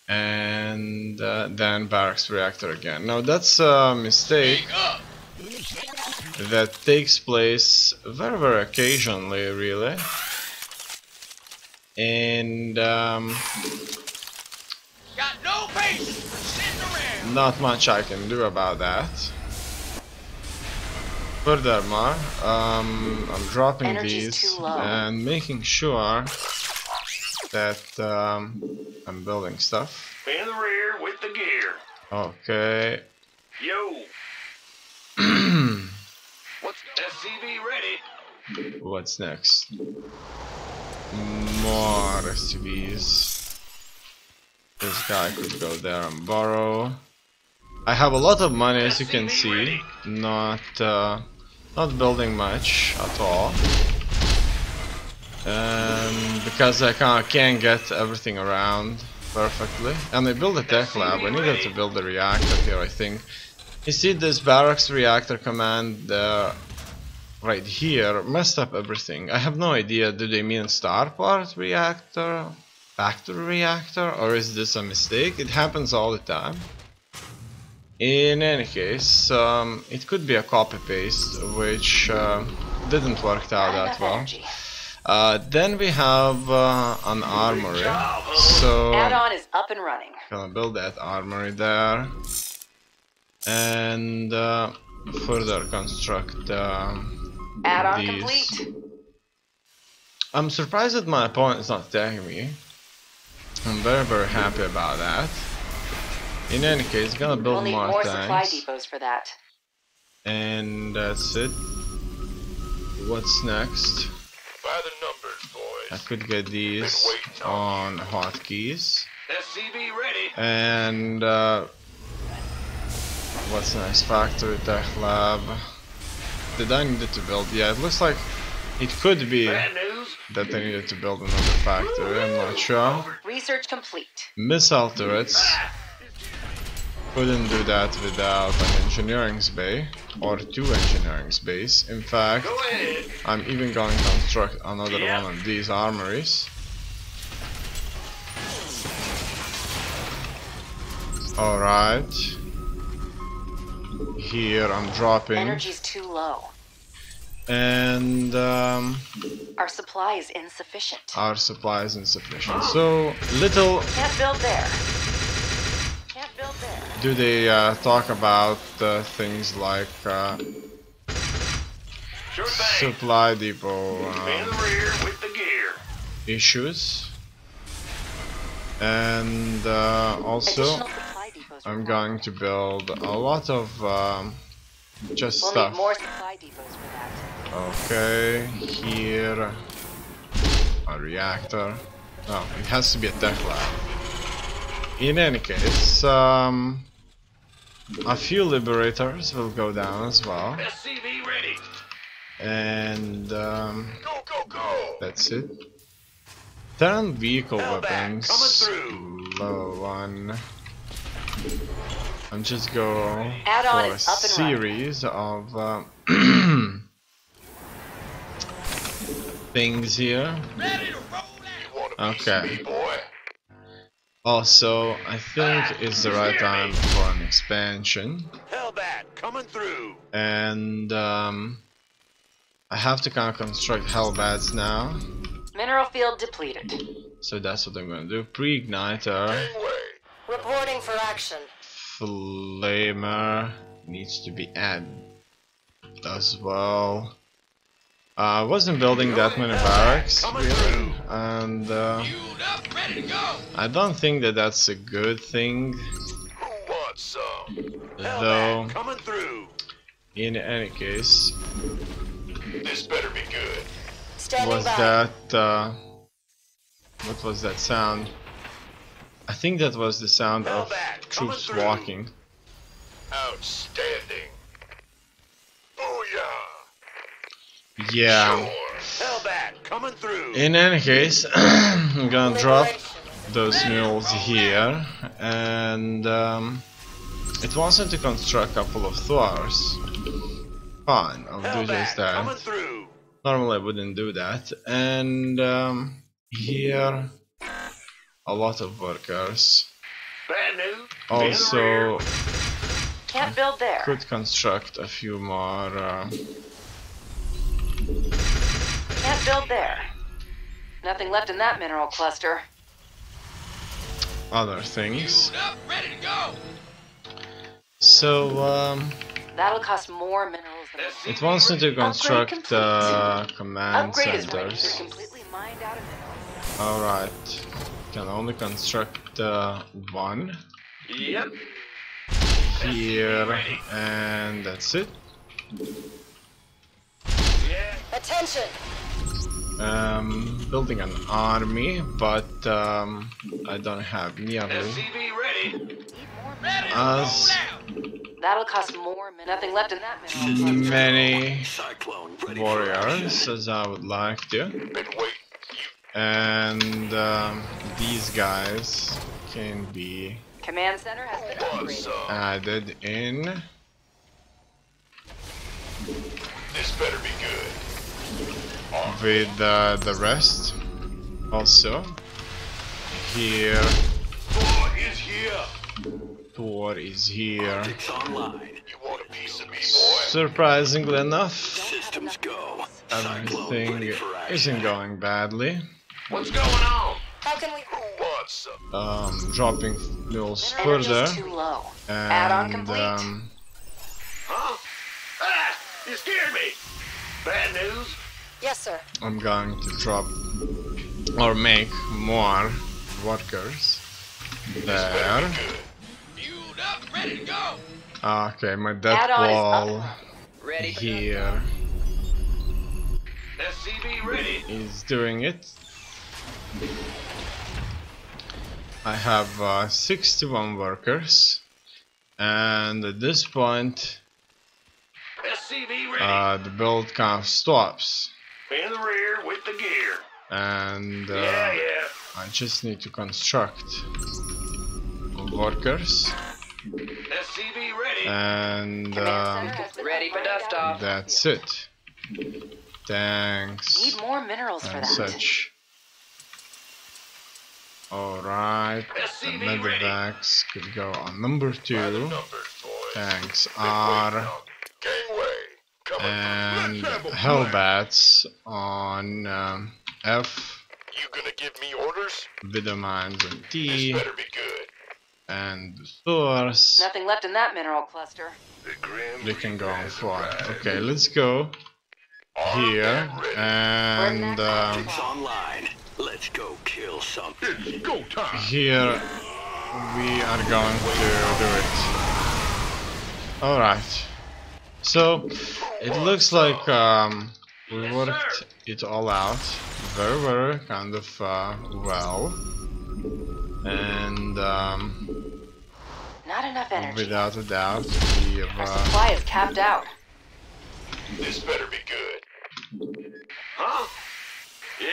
Speaker 1: and then barracks reactor again. Now that's a mistake that takes place very, very occasionally, really, and
Speaker 4: Got no patience for sitting around.
Speaker 1: not much I can do about that. Furthermore, I'm dropping
Speaker 3: Energy's
Speaker 1: these
Speaker 3: too low.
Speaker 1: and making sure that I'm building stuff.
Speaker 4: In the rear with the gear.
Speaker 1: Okay.
Speaker 4: Yo. What's SCV ready?
Speaker 1: What's next? More SUVs. This guy could go there and borrow. I have a lot of money, as you can see. Not building much at all. Because I can't get everything around perfectly. And I built a tech lab. I needed to build a reactor here, I think. You see this barracks reactor command right here messed up everything. I have no idea, do they mean starport reactor, factory reactor, or is this a mistake? It happens all the time. In any case, it could be a copy-paste, which didn't work out that well. Then we have an armory, so
Speaker 3: Add-on is up and running.
Speaker 1: gonna build that armory there, and further construct
Speaker 3: Add-on
Speaker 1: these.
Speaker 3: complete.
Speaker 1: I'm surprised that my opponent is not attacking me. I'm very, very happy about that. In any case, gonna
Speaker 3: We'll
Speaker 1: build
Speaker 3: need
Speaker 1: more
Speaker 3: more supply
Speaker 1: tanks,
Speaker 3: depots for that.
Speaker 1: and that's it. What's next?
Speaker 2: By the numbers, boys.
Speaker 1: I could get these on hotkeys,
Speaker 4: SCV ready.
Speaker 1: and what's next? Factory tech lab. Did I need to build? Yeah, it looks like it could be
Speaker 4: Bad news.
Speaker 1: that I needed to build another factory. I'm not sure.
Speaker 3: Research complete.
Speaker 1: Missile turrets. Couldn't do that without an engineering bay or 2 engineering bays. In fact,
Speaker 4: Go ahead.
Speaker 1: I'm even going to construct another one of these armories. Alright. Here I'm dropping
Speaker 3: Energy's too low.
Speaker 1: And
Speaker 3: Our supply is insufficient.
Speaker 1: our supply is insufficient. So little
Speaker 3: Can't build there. Can't build there.
Speaker 1: do they talk about things like
Speaker 4: Sure thing.
Speaker 1: supply depot
Speaker 4: In the rear with the gear.
Speaker 1: issues. And also
Speaker 3: Additional supply depots
Speaker 1: I'm
Speaker 3: required.
Speaker 1: going to build a lot of just
Speaker 3: We'll
Speaker 1: stuff.
Speaker 3: need more supply depots for that.
Speaker 1: Okay, here a reactor. No, it has to be a tech lab. In any case, a few liberators will go down as well,
Speaker 4: SCV ready.
Speaker 1: and
Speaker 2: Go, go, go!
Speaker 1: that's it. Turn vehicle
Speaker 4: Hellbat,
Speaker 1: weapons
Speaker 4: coming through.
Speaker 1: low on. I'm just going
Speaker 3: Add-on
Speaker 1: for a
Speaker 3: is up and running.
Speaker 1: series of things here.
Speaker 2: You want a piece
Speaker 1: Okay.
Speaker 2: of me, boy?
Speaker 1: Also, I think it's the right time for an expansion,
Speaker 4: Hellbat coming through.
Speaker 1: and I have to kind of construct hellbats now,
Speaker 3: Mineral field depleted.
Speaker 1: so that's what I'm gonna do. Pre-igniter,
Speaker 2: Gangway.
Speaker 3: Reporting for action.
Speaker 1: flamer needs to be added as well. I wasn't building that many barracks really, and I don't think that that's a good thing,
Speaker 2: Who wants some?
Speaker 1: though.
Speaker 4: Hellbat coming through.
Speaker 1: In any case,
Speaker 2: This better be good.
Speaker 1: was that what was that sound? I think that was the sound of
Speaker 4: Hellbat,
Speaker 1: troops
Speaker 4: coming through.
Speaker 1: walking.
Speaker 2: Outstanding. Booyah!
Speaker 1: Yeah.
Speaker 2: Sure.
Speaker 4: Hellbat coming through.
Speaker 1: In any case, I'm gonna drop those mules here, and it wants me to construct a couple of Thors. Fine, I'll do just
Speaker 4: Hellbat coming
Speaker 1: that.
Speaker 4: through.
Speaker 1: Normally I wouldn't do that. And here, a lot of workers.
Speaker 4: Bad news.
Speaker 1: Also,
Speaker 3: Can't build there.
Speaker 1: could construct a few more
Speaker 3: Can't build there. Nothing left in that mineral cluster.
Speaker 1: other things. So
Speaker 3: That'll cost more minerals than
Speaker 1: it wants me to construct
Speaker 3: complete.
Speaker 1: command
Speaker 3: Upgrade is ready. They're
Speaker 1: centers.
Speaker 3: completely mined out of minerals.
Speaker 1: Alright, can only construct one
Speaker 4: Yep.
Speaker 1: here, and that's it.
Speaker 4: Yeah.
Speaker 3: Attention!
Speaker 1: Building an army, but I don't have nearly
Speaker 4: SCV ready.
Speaker 1: as
Speaker 3: That'll cost more. Nothing left in that mineral cluster.
Speaker 1: many
Speaker 4: Cyclone ready.
Speaker 1: warriors as I would like to,
Speaker 2: Been waiting.
Speaker 1: and these guys can be
Speaker 3: Command center has been
Speaker 2: Who wants
Speaker 3: upgraded.
Speaker 2: some?
Speaker 1: added in.
Speaker 2: This better be good.
Speaker 1: With the rest. Also, here
Speaker 2: Boy is here.
Speaker 1: Thor is here.
Speaker 4: It's online.
Speaker 2: You want a piece of me, boy?
Speaker 1: Surprisingly enough,
Speaker 4: Systems go.
Speaker 1: everything isn't going badly.
Speaker 4: What's going on?
Speaker 3: How can we?
Speaker 2: Who wants some?
Speaker 1: Dropping mules
Speaker 3: Energy's
Speaker 1: further,
Speaker 3: too low. Add-on
Speaker 1: and
Speaker 3: complete.
Speaker 4: Huh? Ah! You scared me. Bad news.
Speaker 3: Yes, sir.
Speaker 1: I'm going to drop or make more workers there. Okay, my dead
Speaker 3: Add-on is
Speaker 1: wall
Speaker 5: Ready for
Speaker 1: here
Speaker 4: SCV ready.
Speaker 1: is doing it. I have 61 workers, and at this point
Speaker 4: SCV ready.
Speaker 1: the build kind of stops,
Speaker 4: In the rear with the gear.
Speaker 1: and
Speaker 4: Yeah.
Speaker 1: I just need to construct workers,
Speaker 4: SCV ready.
Speaker 1: and
Speaker 3: Command center has been
Speaker 5: Ready for
Speaker 3: mined out
Speaker 5: dust-off.
Speaker 3: of
Speaker 1: that's
Speaker 3: mineral
Speaker 1: it. Tanks
Speaker 3: field. Need more minerals for
Speaker 1: and
Speaker 3: that.
Speaker 1: such. Alright, the
Speaker 4: SCV ready.
Speaker 1: medevacs could go on number
Speaker 2: By the
Speaker 1: 2.
Speaker 2: numbers, boys.
Speaker 1: Tanks
Speaker 2: Been waiting
Speaker 1: are
Speaker 2: on me. Gangway.
Speaker 1: and Hellbats on F,
Speaker 2: You gonna give me orders?
Speaker 1: Video Mines on
Speaker 2: This
Speaker 1: T,
Speaker 2: better be good.
Speaker 1: and the Source.
Speaker 3: Nothing left in that mineral cluster.
Speaker 2: The Grim
Speaker 1: We can go on
Speaker 2: Reaper
Speaker 1: for.
Speaker 2: has arrived.
Speaker 1: Okay, let's go
Speaker 2: Armed
Speaker 1: here
Speaker 2: and ready.
Speaker 1: and
Speaker 4: Optics online. Let's go kill something.
Speaker 2: It's go time.
Speaker 1: here we are going to do it. Alright, so it looks like we worked it all out very kind of well, and
Speaker 3: Not enough energy.
Speaker 1: without a doubt we
Speaker 3: Our
Speaker 1: have
Speaker 3: supply is capped out.
Speaker 2: This better be good.
Speaker 4: Huh? Yeah.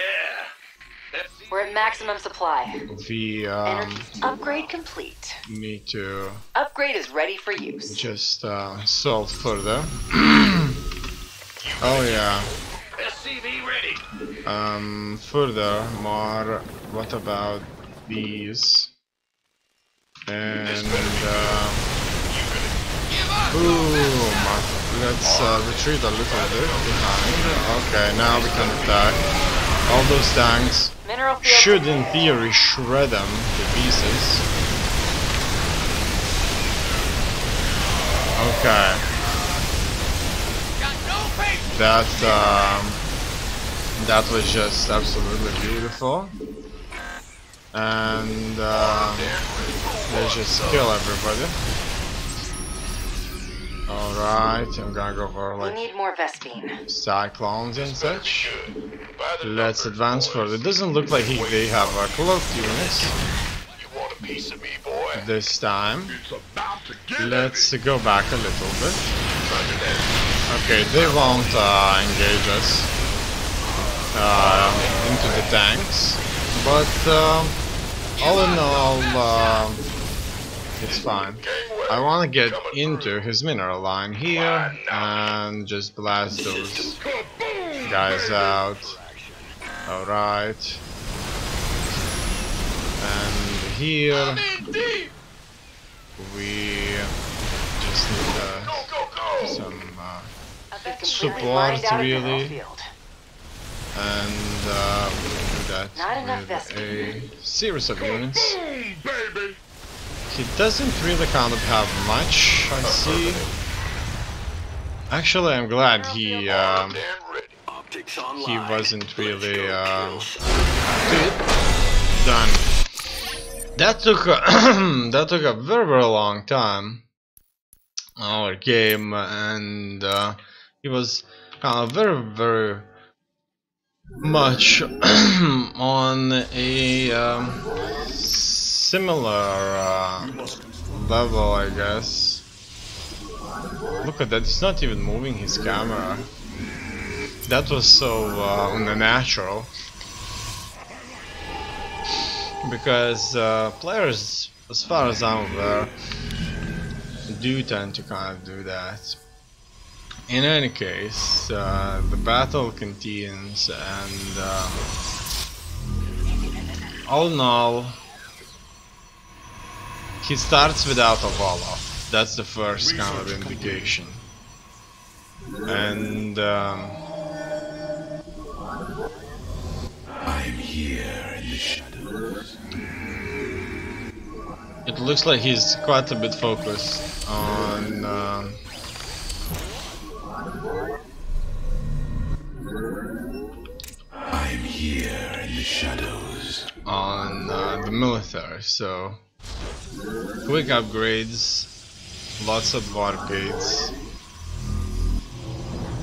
Speaker 3: We're at maximum supply.
Speaker 1: we
Speaker 3: Energy upgrade complete.
Speaker 1: need to
Speaker 3: Upgrade is ready for use.
Speaker 1: just solve further. Oh yeah.
Speaker 4: SCV ready.
Speaker 1: Furthermore, what about these? And let's retreat a little bit behind. Okay, now we can attack. All those tanks
Speaker 3: Mineral field.
Speaker 1: should, in theory, shred them to pieces. Okay. That was just absolutely beautiful. And let's just kill everybody. Alright, I'm gonna go for
Speaker 3: We
Speaker 1: like
Speaker 3: need more Vespine.
Speaker 1: cyclones and such.
Speaker 2: By the
Speaker 1: Let's
Speaker 2: numbers,
Speaker 1: advance
Speaker 2: boys.
Speaker 1: further. It doesn't look like they have cloaked units
Speaker 2: You want a piece of me, boy?
Speaker 1: this time.
Speaker 2: It's about to get
Speaker 1: Let's go back a little bit.
Speaker 2: under that.
Speaker 1: Okay, they won't engage us into the tanks, but all in all, it's fine. I want to get into his mineral line here and just blast those guys out. Alright. And here we just need some support, really. And we'll do that
Speaker 3: Not enough
Speaker 1: with a
Speaker 3: Vespine.
Speaker 1: series of units.
Speaker 2: Boom, baby.
Speaker 1: He doesn't really kind of have much, I see. Actually, I'm glad he
Speaker 2: Armed and ready.
Speaker 4: Optics online.
Speaker 1: wasn't really
Speaker 4: Let's go kill
Speaker 1: done. That took that took a very long time. Our game, and he was kind of very much on a similar level, I guess. Look at that, he's not even moving his camera. That was so unnatural. Because players, as far as I'm aware, do tend to kind of do that. In any case, the battle continues, and all in all, he starts without a Wolof. That's the first kind of indication. And
Speaker 6: I'm here in the shadows.
Speaker 1: it looks like he's quite a bit focused on
Speaker 6: I'm here in the shadows.
Speaker 1: on the military, so quick upgrades, lots of barricades,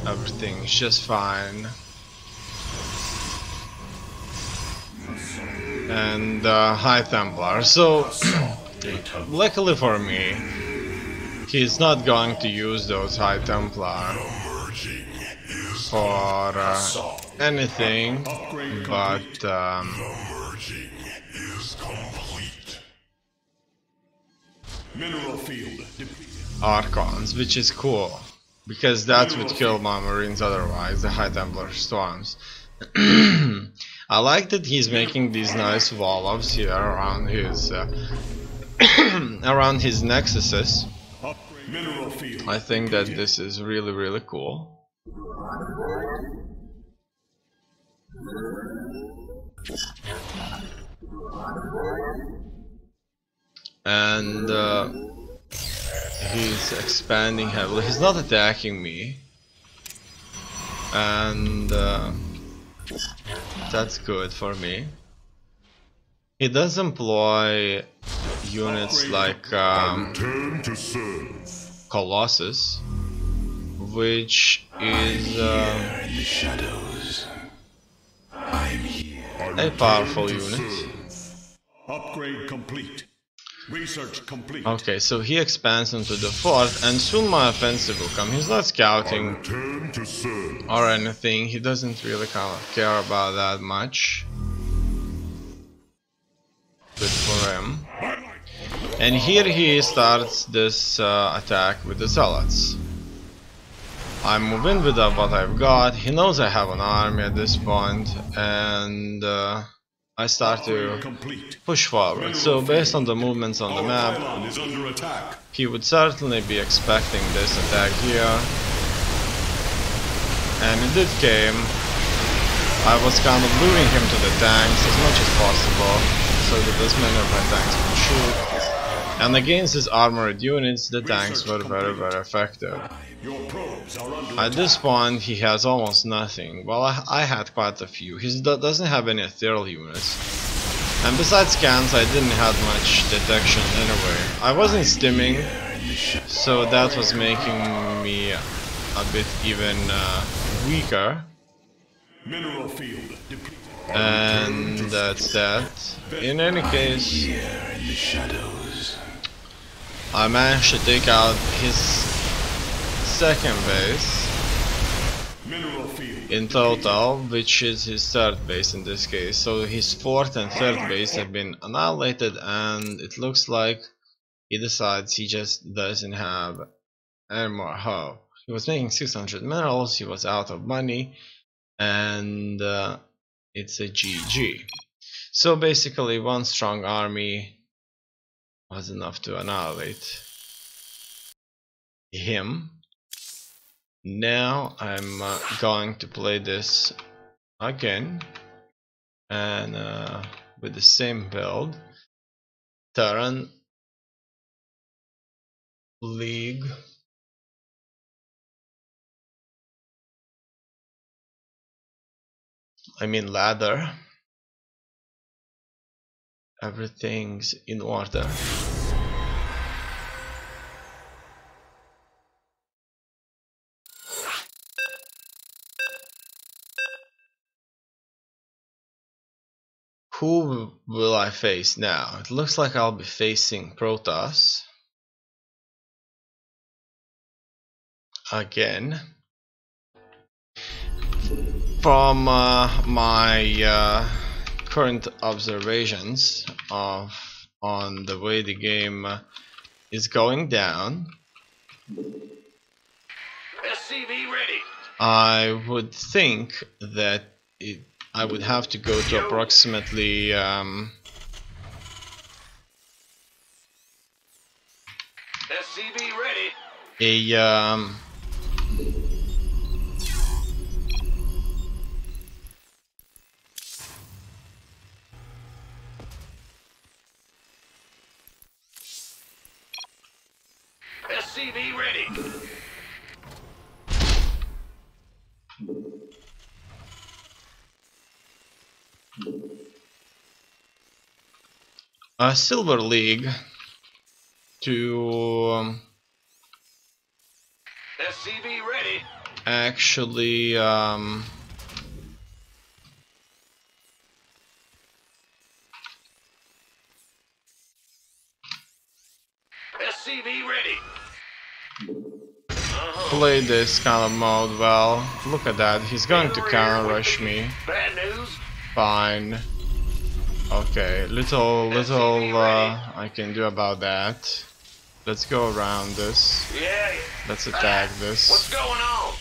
Speaker 1: everything's just fine. And High Templar, so luckily for me, he's not going to use those High Templar for anything but
Speaker 6: Mineral field depleted.
Speaker 1: Archons, which is cool, because that would kill my Marines otherwise, the High Templar Storms. I like that he's making these nice Wolofs here around his around his nexuses.
Speaker 6: Mineral field.
Speaker 1: I think that this is really cool. And he's expanding heavily. He's not attacking me, and that's good for me. He does employ units like Colossus, which is
Speaker 6: In the shadows. I'm here.
Speaker 1: a powerful unit.
Speaker 6: Upgrade complete. Research complete.
Speaker 1: Okay, so he expands into the fort, and soon my offensive will come. He's not scouting or anything. He doesn't really kind of care about that much. Good for him. And here he starts this attack with the zealots. I move in with what I've got. He knows I have an army at this point, and I start to push forward. So based on the movements on the map, he would certainly be expecting this attack here, and it did came. I was kind of luring him to the tanks as much as possible, so that as many of my tanks could shoot. And against his armored units, the tanks were very, very effective. At this point, he has almost nothing. Well, I had quite a few. He doesn't have any ethereal units. And besides scans, I didn't have much detection anyway. I wasn't stimming, so that was making me a bit even weaker. And that's that. In any case, I managed to take out his second base in total, which is his third base in this case. So his fourth and third base have been annihilated, and it looks like he decides he just doesn't have any more hope. He was making 600 minerals, he was out of money, and it's a GG. So basically one strong army was enough to annihilate him. Now I'm going to play this again, and with the same build. Terran League. I mean ladder. Everything's in order. Who will I face now? It looks like I'll be facing Protoss again. From my current observations on the way the game is going down,
Speaker 4: SCV ready.
Speaker 1: I would think that I would have to go to approximately
Speaker 4: SCV ready.
Speaker 1: a
Speaker 4: SCV ready.
Speaker 1: Silver League to
Speaker 4: SCV ready.
Speaker 1: actually
Speaker 4: SCV ready.
Speaker 1: play this kind of mode well. Look at that, he's going to counter rush me.
Speaker 4: Bad news.
Speaker 1: Fine. Okay, little I can do about that. Let's go around this.
Speaker 4: Yeah.
Speaker 1: Let's attack this.
Speaker 4: What's going on?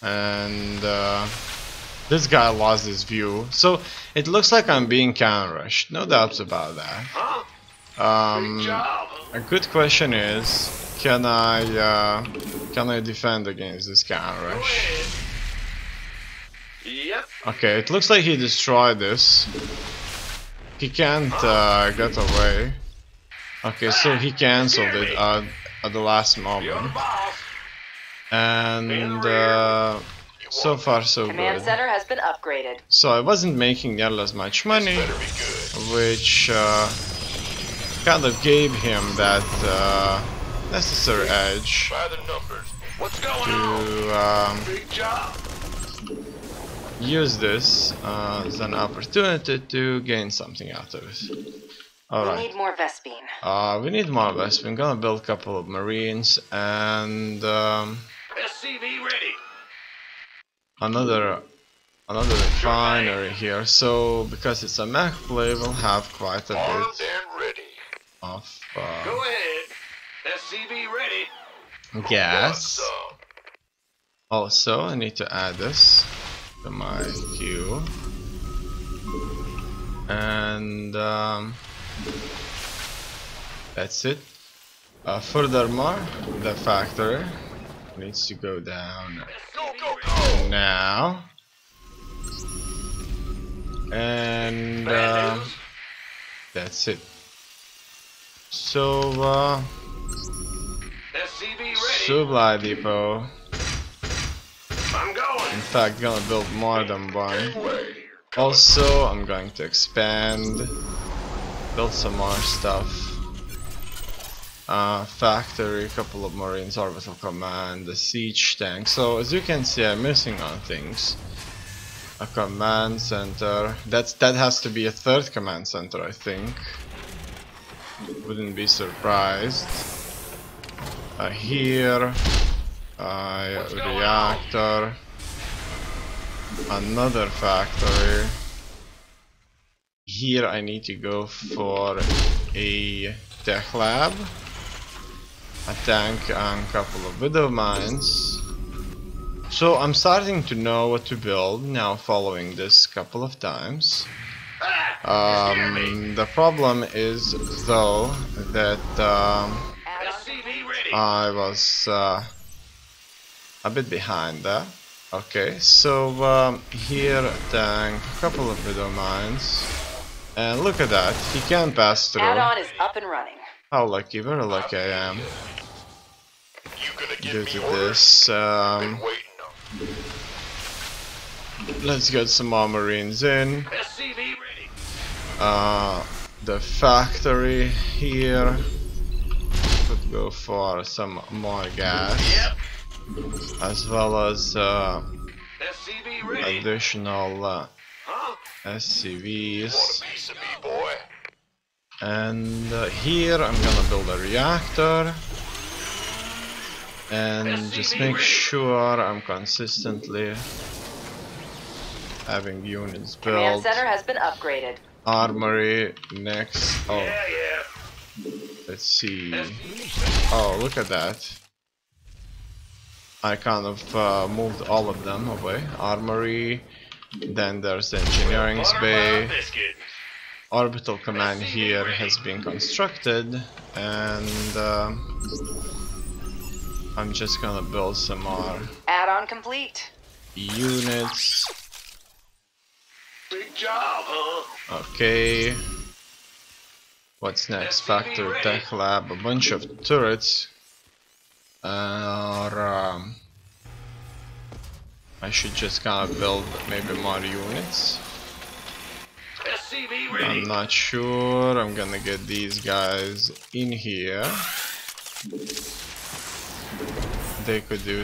Speaker 1: And this guy lost his view. So it looks like I'm being counter rushed. No doubts about that.
Speaker 4: Huh? Big job.
Speaker 1: A good question is, can I defend against this cannon
Speaker 4: Go
Speaker 1: rush?
Speaker 4: ahead. Yep.
Speaker 1: Okay, it looks like he destroyed this. He can't get away. Okay, so he cancelled it at the last
Speaker 4: You're the
Speaker 1: moment.
Speaker 4: boss.
Speaker 1: And so far so
Speaker 3: Command
Speaker 1: good.
Speaker 3: center has been upgraded.
Speaker 1: So I wasn't making nearly as much money,
Speaker 2: Better be good.
Speaker 1: which kind of gave him that necessary edge
Speaker 2: By the numbers.
Speaker 4: What's going on?
Speaker 1: to
Speaker 4: Big job.
Speaker 1: use this as an opportunity to gain something out of it.
Speaker 3: We
Speaker 1: Alright,
Speaker 3: need more Vespine.
Speaker 1: we need more Vesp. I'm gonna build a couple of Marines and
Speaker 4: SCV ready.
Speaker 1: another refinery here. So because it's a mech play, we'll have quite a
Speaker 2: Armed
Speaker 1: bit
Speaker 2: and ready.
Speaker 1: of
Speaker 4: Go ahead. SCV ready.
Speaker 1: gas.
Speaker 2: What's
Speaker 1: Also, I need to add this to my queue. And that's it. Furthermore, the factory needs to go down
Speaker 2: Go, go, go!
Speaker 1: now. And
Speaker 4: Bad news.
Speaker 1: that's it. So,
Speaker 4: SCV ready.
Speaker 1: supply depot.
Speaker 4: I'm going.
Speaker 1: In fact, gonna build more than one. Also, I'm going to expand, build some more stuff. Factory, a couple of Marines, orbital command, the siege tank. So as you can see, I'm missing on things. A command center. That has to be a third command center, I think. Wouldn't be surprised. Here, reactor. Another factory. Here I need to go for a tech lab, a tank, and a couple of widow mines. So I'm starting to know what to build now, following this couple of times. The problem is though that
Speaker 4: SCV ready.
Speaker 1: I was a bit behind there. Okay, so here tank, a couple of widow mines, and look at that, he can pass through.
Speaker 3: Add-on is up and running.
Speaker 1: How lucky, very lucky I am
Speaker 2: You gonna
Speaker 1: due
Speaker 2: give
Speaker 1: to
Speaker 2: me orders?
Speaker 1: this.
Speaker 2: Been waiting on.
Speaker 1: Let's get some more Marines in.
Speaker 4: SCV ready.
Speaker 1: The factory here could go for some more gas,
Speaker 4: Yep.
Speaker 1: as well as
Speaker 4: SCV ready.
Speaker 1: additional
Speaker 4: Huh?
Speaker 1: SCVs.
Speaker 2: Want a piece of me, boy?
Speaker 1: And here I'm gonna build a reactor and just make sure I'm consistently having units
Speaker 3: Command
Speaker 1: built.
Speaker 3: center has been upgraded.
Speaker 1: Armory next. Oh,
Speaker 4: Yeah, yeah.
Speaker 1: let's see.
Speaker 4: SCV.
Speaker 1: Oh, look at that. I kind of moved all of them away. Armory, then there's the engineering
Speaker 4: Butterfly
Speaker 1: bay.
Speaker 4: biscuit.
Speaker 1: Orbital command here has been constructed, and I'm just gonna build some more
Speaker 3: Add-on complete.
Speaker 1: units.
Speaker 4: Big job, huh?
Speaker 1: Okay. What's next? Factory tech lab, a bunch of turrets. I should just kind of build maybe more units.
Speaker 4: SCV ready.
Speaker 1: I'm not sure. I'm gonna get these guys in here. They could do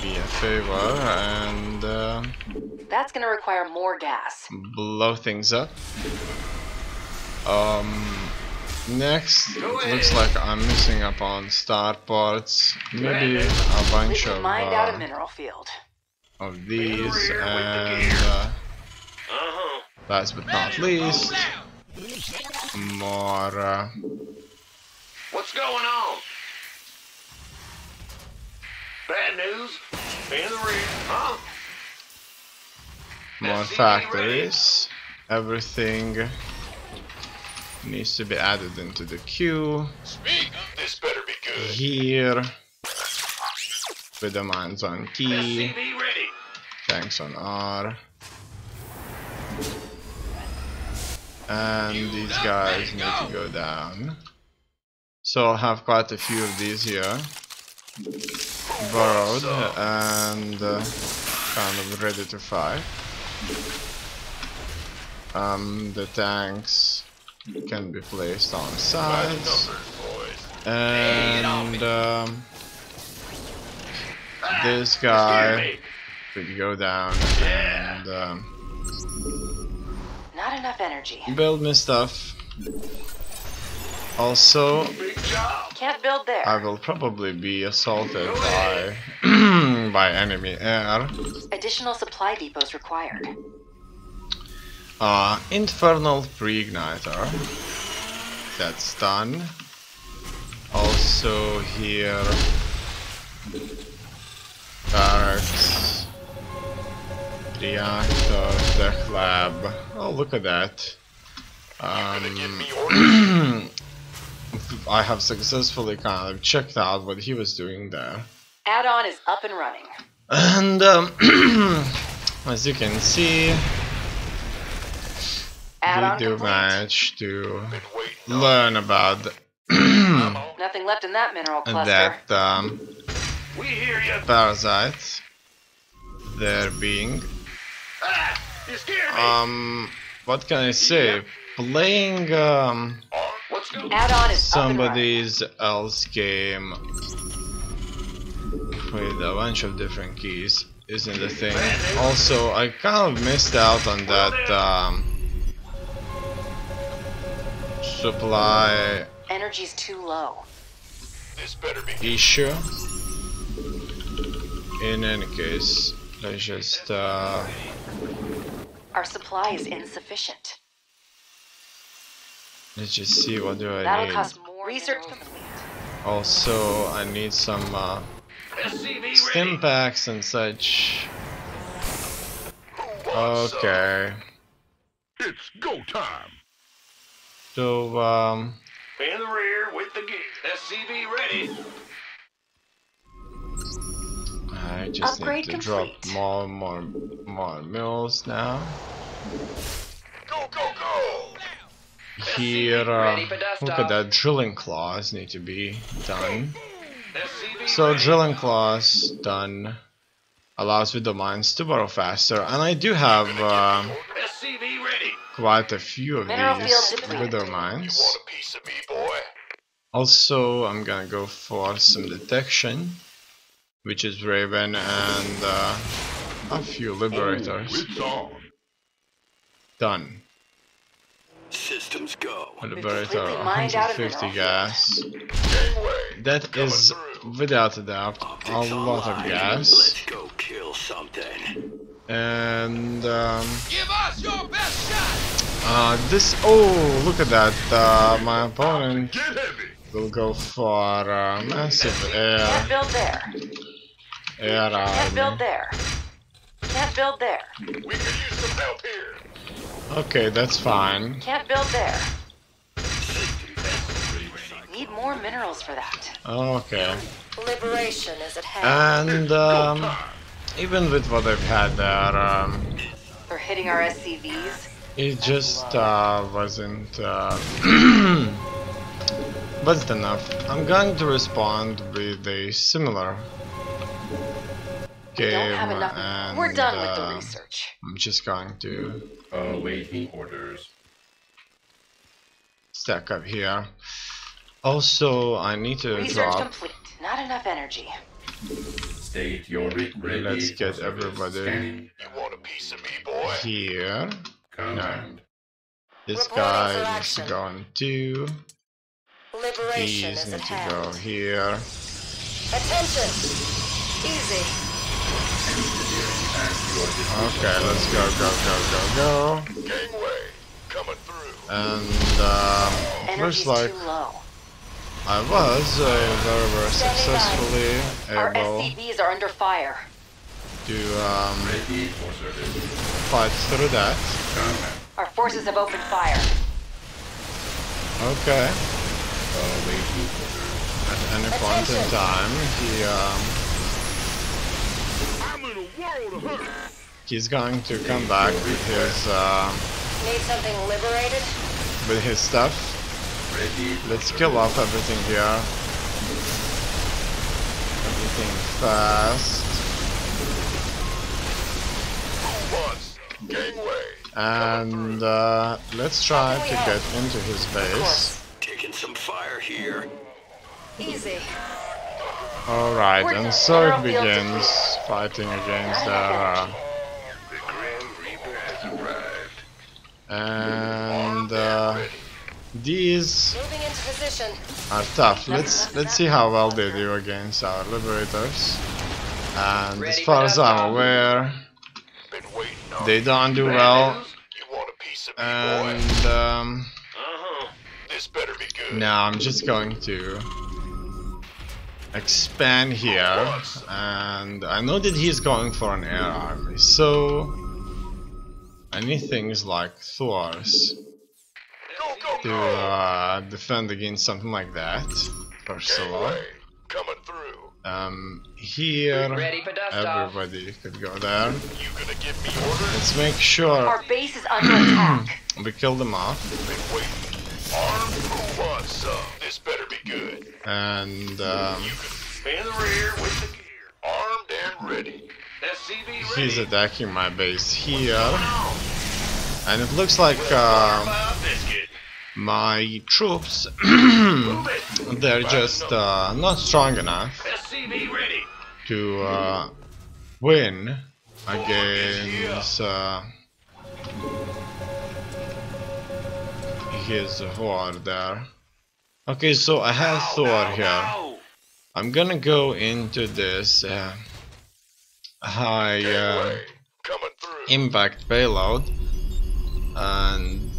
Speaker 1: me a favor and
Speaker 3: That's gonna require more gas.
Speaker 1: blow things up. Next, it looks like I'm missing up on starports. Maybe a
Speaker 3: We
Speaker 1: bunch
Speaker 3: can
Speaker 1: of
Speaker 3: mine out a mineral field.
Speaker 1: these, and
Speaker 4: Uh-huh.
Speaker 1: last but not least, more
Speaker 4: What's going on? Bad news? In the rear, huh?
Speaker 1: more factories. Everything needs to be added into the queue.
Speaker 2: Speak. This better be good.
Speaker 1: Here. With the mines on T.
Speaker 4: SCV ready.
Speaker 1: Tanks on R. And these guys need to go down. So I'll have quite a few of these here. Burrowed and kind of ready to fight. The tanks can be placed on sides. And this guy could go down and
Speaker 3: Not enough energy.
Speaker 1: build me stuff. Also,
Speaker 3: Can't build there.
Speaker 1: I will probably be assaulted by by enemy air.
Speaker 3: Additional supply depots required.
Speaker 1: Infernal Pre-Igniter. That's done. Also here, barracks, reactor, tech lab. Oh, look at that. I have successfully kind of checked out what he was doing there.
Speaker 3: Add-on is up and running.
Speaker 1: And as you can see,
Speaker 3: Add-on
Speaker 1: we do
Speaker 3: complete.
Speaker 1: manage to learn about
Speaker 3: Nothing left in that mineral cluster.
Speaker 1: that
Speaker 4: We hear you.
Speaker 1: parasites. They're being
Speaker 4: You scared me.
Speaker 1: what can I say? Playing
Speaker 4: Let's go.
Speaker 3: Add-on is
Speaker 1: somebody else game with a bunch of different keys isn't the thing. Also, I kind of missed out on that supply
Speaker 3: up and running. Energy's too low.
Speaker 2: This better be
Speaker 1: issue. In any case, let's just
Speaker 3: Our supply is insufficient.
Speaker 1: let's just see what do I
Speaker 3: That'll
Speaker 1: need.
Speaker 3: cost more. Research complete.
Speaker 1: Also, I need some
Speaker 4: SCV
Speaker 1: stim
Speaker 4: ready.
Speaker 1: packs and such. Okay.
Speaker 6: It's go time.
Speaker 1: So
Speaker 4: In the rear with the gear. SCV ready.
Speaker 1: I just
Speaker 3: Upgrade
Speaker 1: need to drop
Speaker 3: complete.
Speaker 1: more mills now.
Speaker 2: go, go, go.
Speaker 1: Here,
Speaker 5: Ready for dust
Speaker 1: look
Speaker 5: off.
Speaker 1: at that, drilling claws need to be done.
Speaker 4: SCV
Speaker 1: So
Speaker 4: ready.
Speaker 1: drilling claws done allows with the mines to burrow faster, and I do have
Speaker 4: SCV ready.
Speaker 1: quite a few of
Speaker 3: Mineral
Speaker 1: these
Speaker 3: field depleted.
Speaker 1: wither
Speaker 2: You
Speaker 1: mines.
Speaker 2: want a piece of me, boy?
Speaker 1: Also, I'm gonna go for some detection, which is Raven, and a few liberators.
Speaker 6: It's on.
Speaker 1: Done.
Speaker 6: Systems go.
Speaker 1: A liberator,
Speaker 3: completely mined out of
Speaker 1: 150
Speaker 3: mineral.
Speaker 1: gas.
Speaker 2: Gangway.
Speaker 1: That is, without a doubt, a lot of gas.
Speaker 6: Let's go kill something.
Speaker 1: And
Speaker 4: Give us your best shot.
Speaker 1: this. Oh, look at that! My opponent
Speaker 6: Get heavy.
Speaker 1: will go for massive
Speaker 3: Can't build there.
Speaker 1: air
Speaker 3: Can't build
Speaker 1: army.
Speaker 3: there. Can't build there.
Speaker 2: We could use some help here.
Speaker 1: Okay, that's fine.
Speaker 3: Can't build there. Need more minerals for that.
Speaker 1: Okay.
Speaker 3: Liberation is at hand.
Speaker 1: And even with what I've had there,
Speaker 3: We're hitting our SCVs.
Speaker 1: it just wasn't wasn't enough. I'm going to respond with a similar
Speaker 3: We
Speaker 1: game,
Speaker 3: don't have enough.
Speaker 1: and
Speaker 3: We're done with the research.
Speaker 1: I'm just going to
Speaker 7: Awaiting orders.
Speaker 1: stack up here. Also, I need to
Speaker 3: Research
Speaker 1: drop.
Speaker 3: complete. Not enough energy.
Speaker 7: State your ready.
Speaker 1: Let's
Speaker 7: for
Speaker 1: get
Speaker 7: service.
Speaker 1: everybody
Speaker 7: Scanning.
Speaker 2: You want a piece of me, boy?
Speaker 1: Here.
Speaker 7: Confirmed.
Speaker 1: This
Speaker 3: Reporting
Speaker 1: guy
Speaker 3: for
Speaker 1: needs to
Speaker 3: action.
Speaker 1: go on 2.
Speaker 3: Liberation
Speaker 1: These
Speaker 3: is
Speaker 1: need
Speaker 3: at
Speaker 1: to
Speaker 3: hand.
Speaker 1: go here.
Speaker 3: Attention. Easy.
Speaker 1: Okay, let's go, go, go, go, go.
Speaker 2: Gangway. Coming through.
Speaker 1: And
Speaker 3: Energy's
Speaker 1: looks like
Speaker 3: too low.
Speaker 1: I was very successfully
Speaker 3: Our
Speaker 1: able
Speaker 3: SCVs are under fire.
Speaker 1: to
Speaker 7: Ready for service.
Speaker 1: fight through that.
Speaker 7: Confirmed.
Speaker 3: Our forces have opened fire.
Speaker 1: Okay. At any point in time,
Speaker 6: I'm in a world of hurt.
Speaker 1: he's going to come back with
Speaker 5: Need something liberated?
Speaker 1: his stuff. Let's kill off everything here. Everything fast. And let's try to get into his base.
Speaker 6: Taking some fire here.
Speaker 5: Easy.
Speaker 1: Alright, and so it begins fighting against their
Speaker 4: The Grim Reaper has arrived.
Speaker 1: and these
Speaker 5: Moving into position.
Speaker 1: are tough. Let's see how well they do against our liberators. And as far as I'm aware,
Speaker 4: Been waiting on
Speaker 1: they don't do well.
Speaker 4: you. Want a piece of me, boy?
Speaker 1: And
Speaker 4: This better be good.
Speaker 1: now I'm just going to expand here, and I know that he's going for an air army, so I need things like Thor's to defend against something like that. First of all,
Speaker 4: Coming through.
Speaker 1: here
Speaker 5: Ready for dust off.
Speaker 1: everybody could go there.
Speaker 4: You gonna give me orders?
Speaker 1: Let's make sure
Speaker 3: Our base is under attack.
Speaker 1: we kill them off,
Speaker 4: Been waiting. Armed? Who wants some? This better be good.
Speaker 1: and
Speaker 4: In the rear with the gear. Armed and ready. SCV ready.
Speaker 1: he's attacking my base here, and it looks like
Speaker 4: Biscuit.
Speaker 1: my troops they're just not strong enough
Speaker 4: SCV ready.
Speaker 1: to win against his horde there. Okay, so I have Thor here. I'm gonna go into this high
Speaker 4: Coming through.
Speaker 1: impact payload, and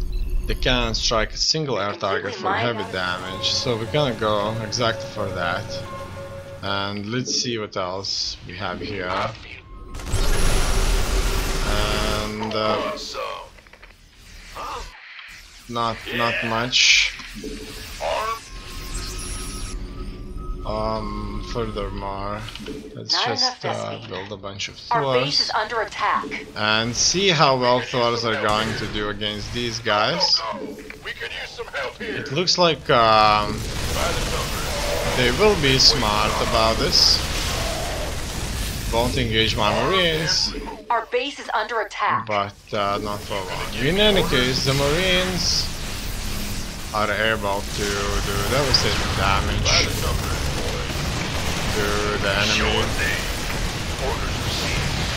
Speaker 1: they can strike a single air target for heavy damage, so we're gonna go exactly for that. And let's see what else we have here. And not much. Furthermore, let's
Speaker 3: Not
Speaker 1: just
Speaker 3: enough SP.
Speaker 1: build a bunch of
Speaker 3: Our base is
Speaker 1: Thors
Speaker 3: under attack.
Speaker 1: and see how well Thors are going to do against these guys.
Speaker 4: We could use some help here.
Speaker 1: It looks like they will be smart about this. Won't engage my Marines,
Speaker 3: Our base is under attack.
Speaker 1: but not for long. In any case, the Marines are able to do devastating damage to the enemy.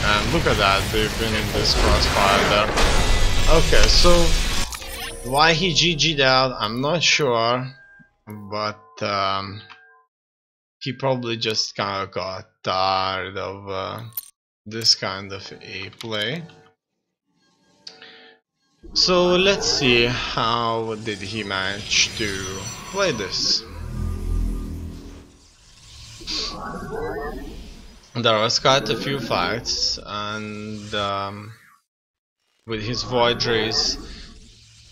Speaker 1: And look at that, they've been in this crossfire there. Okay, so why he GG'd out, I'm not sure, but he probably just kind of got tired of this kind of a play. So let's see how did he manage to play this. There was quite a few fights, and with his Void Rays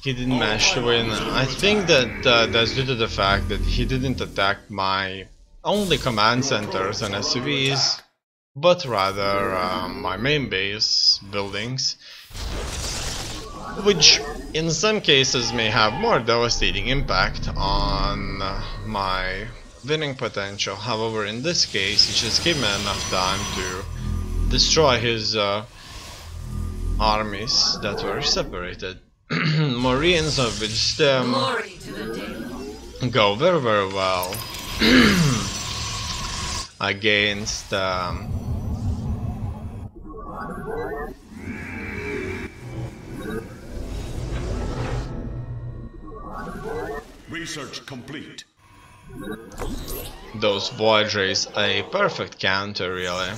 Speaker 1: he didn't manage to win. I think that that's due to the fact that he didn't attack my only command centers and SCVs, but rather my main base buildings, which in some cases may have more devastating impact on my winning potential. However, in this case, it just gave me enough time to destroy his armies that were separated. Marines of which go very well against
Speaker 6: Research complete.
Speaker 1: those Void Rays. A perfect counter, really.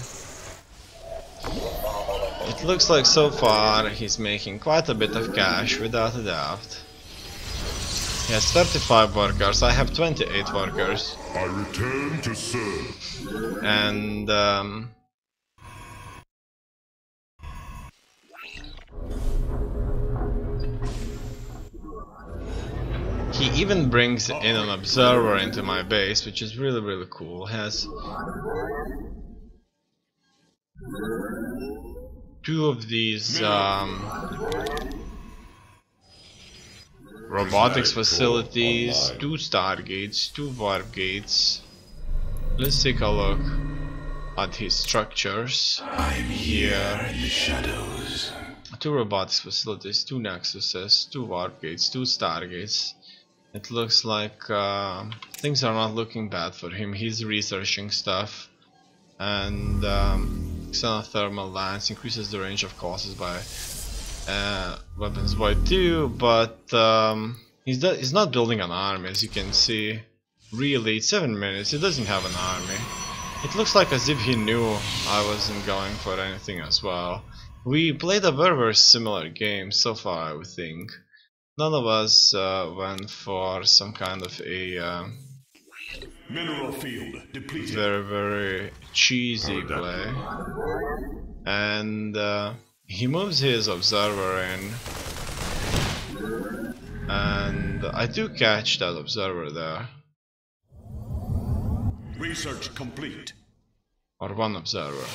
Speaker 1: It looks like so far he's making quite a bit of cash, without a doubt. He has 35 workers, I have 28 workers.
Speaker 6: I return to serve.
Speaker 1: And He even brings in an observer into my base, which is really cool. Has two of these robotics facilities, two stargates, two warp gates. Let's take a look at his structures.
Speaker 6: I'm here in the shadows.
Speaker 1: Two robotics facilities, two nexuses, two warp gates, two stargates. It looks like things are not looking bad for him. He's researching stuff. And xenothermal lance increases the range of causes by weapons by 2, but he's not building an army, as you can see. Really, it's 7 minutes, he doesn't have an army. It looks like as if he knew I wasn't going for anything as well. We played a very similar game so far, I would think. None of us went for some kind of a
Speaker 6: Mineral field depleted.
Speaker 1: very cheesy play. And he moves his observer in, and I do catch that observer there.
Speaker 6: Research complete.
Speaker 1: Or one observer.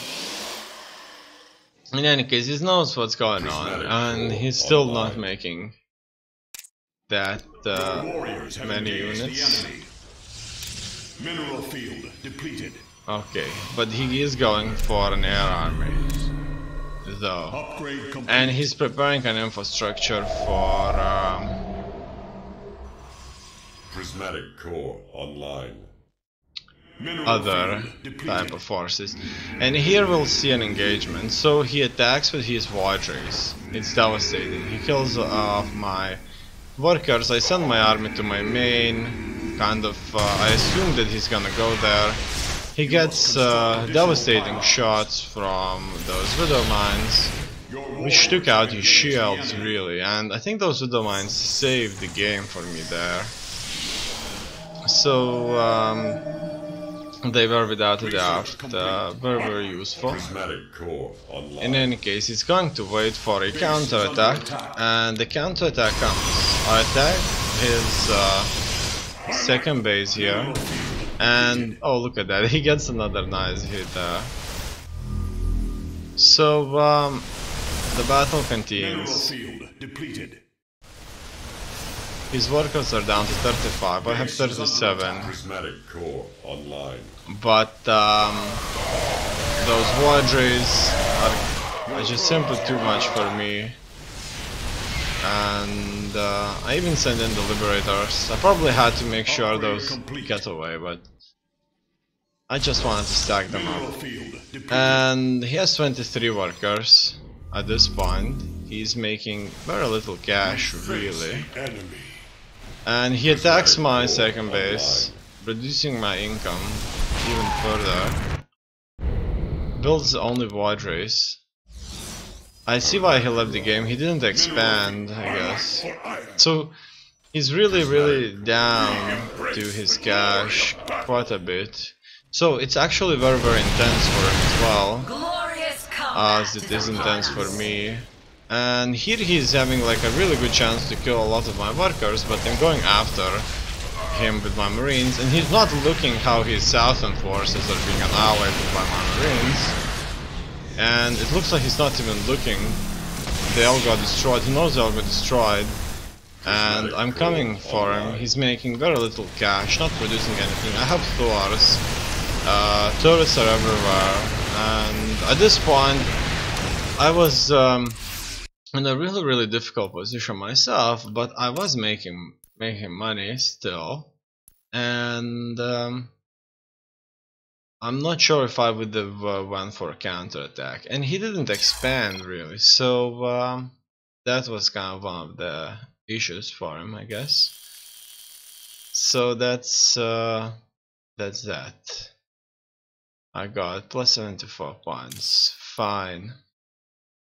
Speaker 1: In any case, he knows what's going on, and he's still not making that
Speaker 6: Warriors have
Speaker 1: many
Speaker 6: engaged
Speaker 1: units.
Speaker 6: the enemy. Mineral field depleted.
Speaker 1: Okay, but he is going for an air army, though.
Speaker 6: Upgrade complete.
Speaker 1: And he's preparing an infrastructure for
Speaker 4: Prismatic core online.
Speaker 6: Mineral
Speaker 1: other
Speaker 6: field depleted.
Speaker 1: type of forces. And here we'll see an engagement. So he attacks with his void rays. It's devastating. He kills off my workers. I send my army to my main. Kind of, I assume that he's gonna go there. He gets devastating shots from those widow mines, which took out his shields really. And I think those widow mines saved the game for me there. So they were without a doubt very useful.
Speaker 4: Prismatic core online.
Speaker 1: In any case, it's going to wait for a counterattack, and the counterattack comes. I attack his second base here, and oh, look at that, he gets another nice hit there. So the battle
Speaker 6: Mineral
Speaker 1: continues.
Speaker 6: field depleted.
Speaker 1: His workers are down to 35, I have 37.
Speaker 4: Prismatic core online.
Speaker 1: But those void rays are just simply too much for me. And I even sent in the liberators. I probably had to make sure those get away, but I just wanted to stack them
Speaker 6: Mineral
Speaker 1: up.
Speaker 6: field depleted.
Speaker 1: And he has 23 workers at this point. He's making very little cash, really.
Speaker 6: Enemy.
Speaker 1: And he attacks my second base, reducing my income even further. Builds only void rays. I see why he left the game. He didn't expand, I guess. So he's really down to his cash quite a bit. So it's actually very intense for him as well,
Speaker 3: Glorious
Speaker 1: as it is intense for me. And here he's having like a really good chance to kill a lot of my workers, but I'm going after him with my marines, and he's not looking how his southern forces are being annihilated by my marines. And it looks like he's not even looking. They all got destroyed. He knows they all got destroyed. And I'm coming for him. He's making very little cash, not producing anything. I have Thors. Turrets are everywhere. And at this point, I was in a really difficult position myself, but I was making money still, and I'm not sure if I would have went for a counterattack. And he didn't expand really, so that was kind of one of the issues for him, I guess. So that's that. I got plus 74 points. Fine.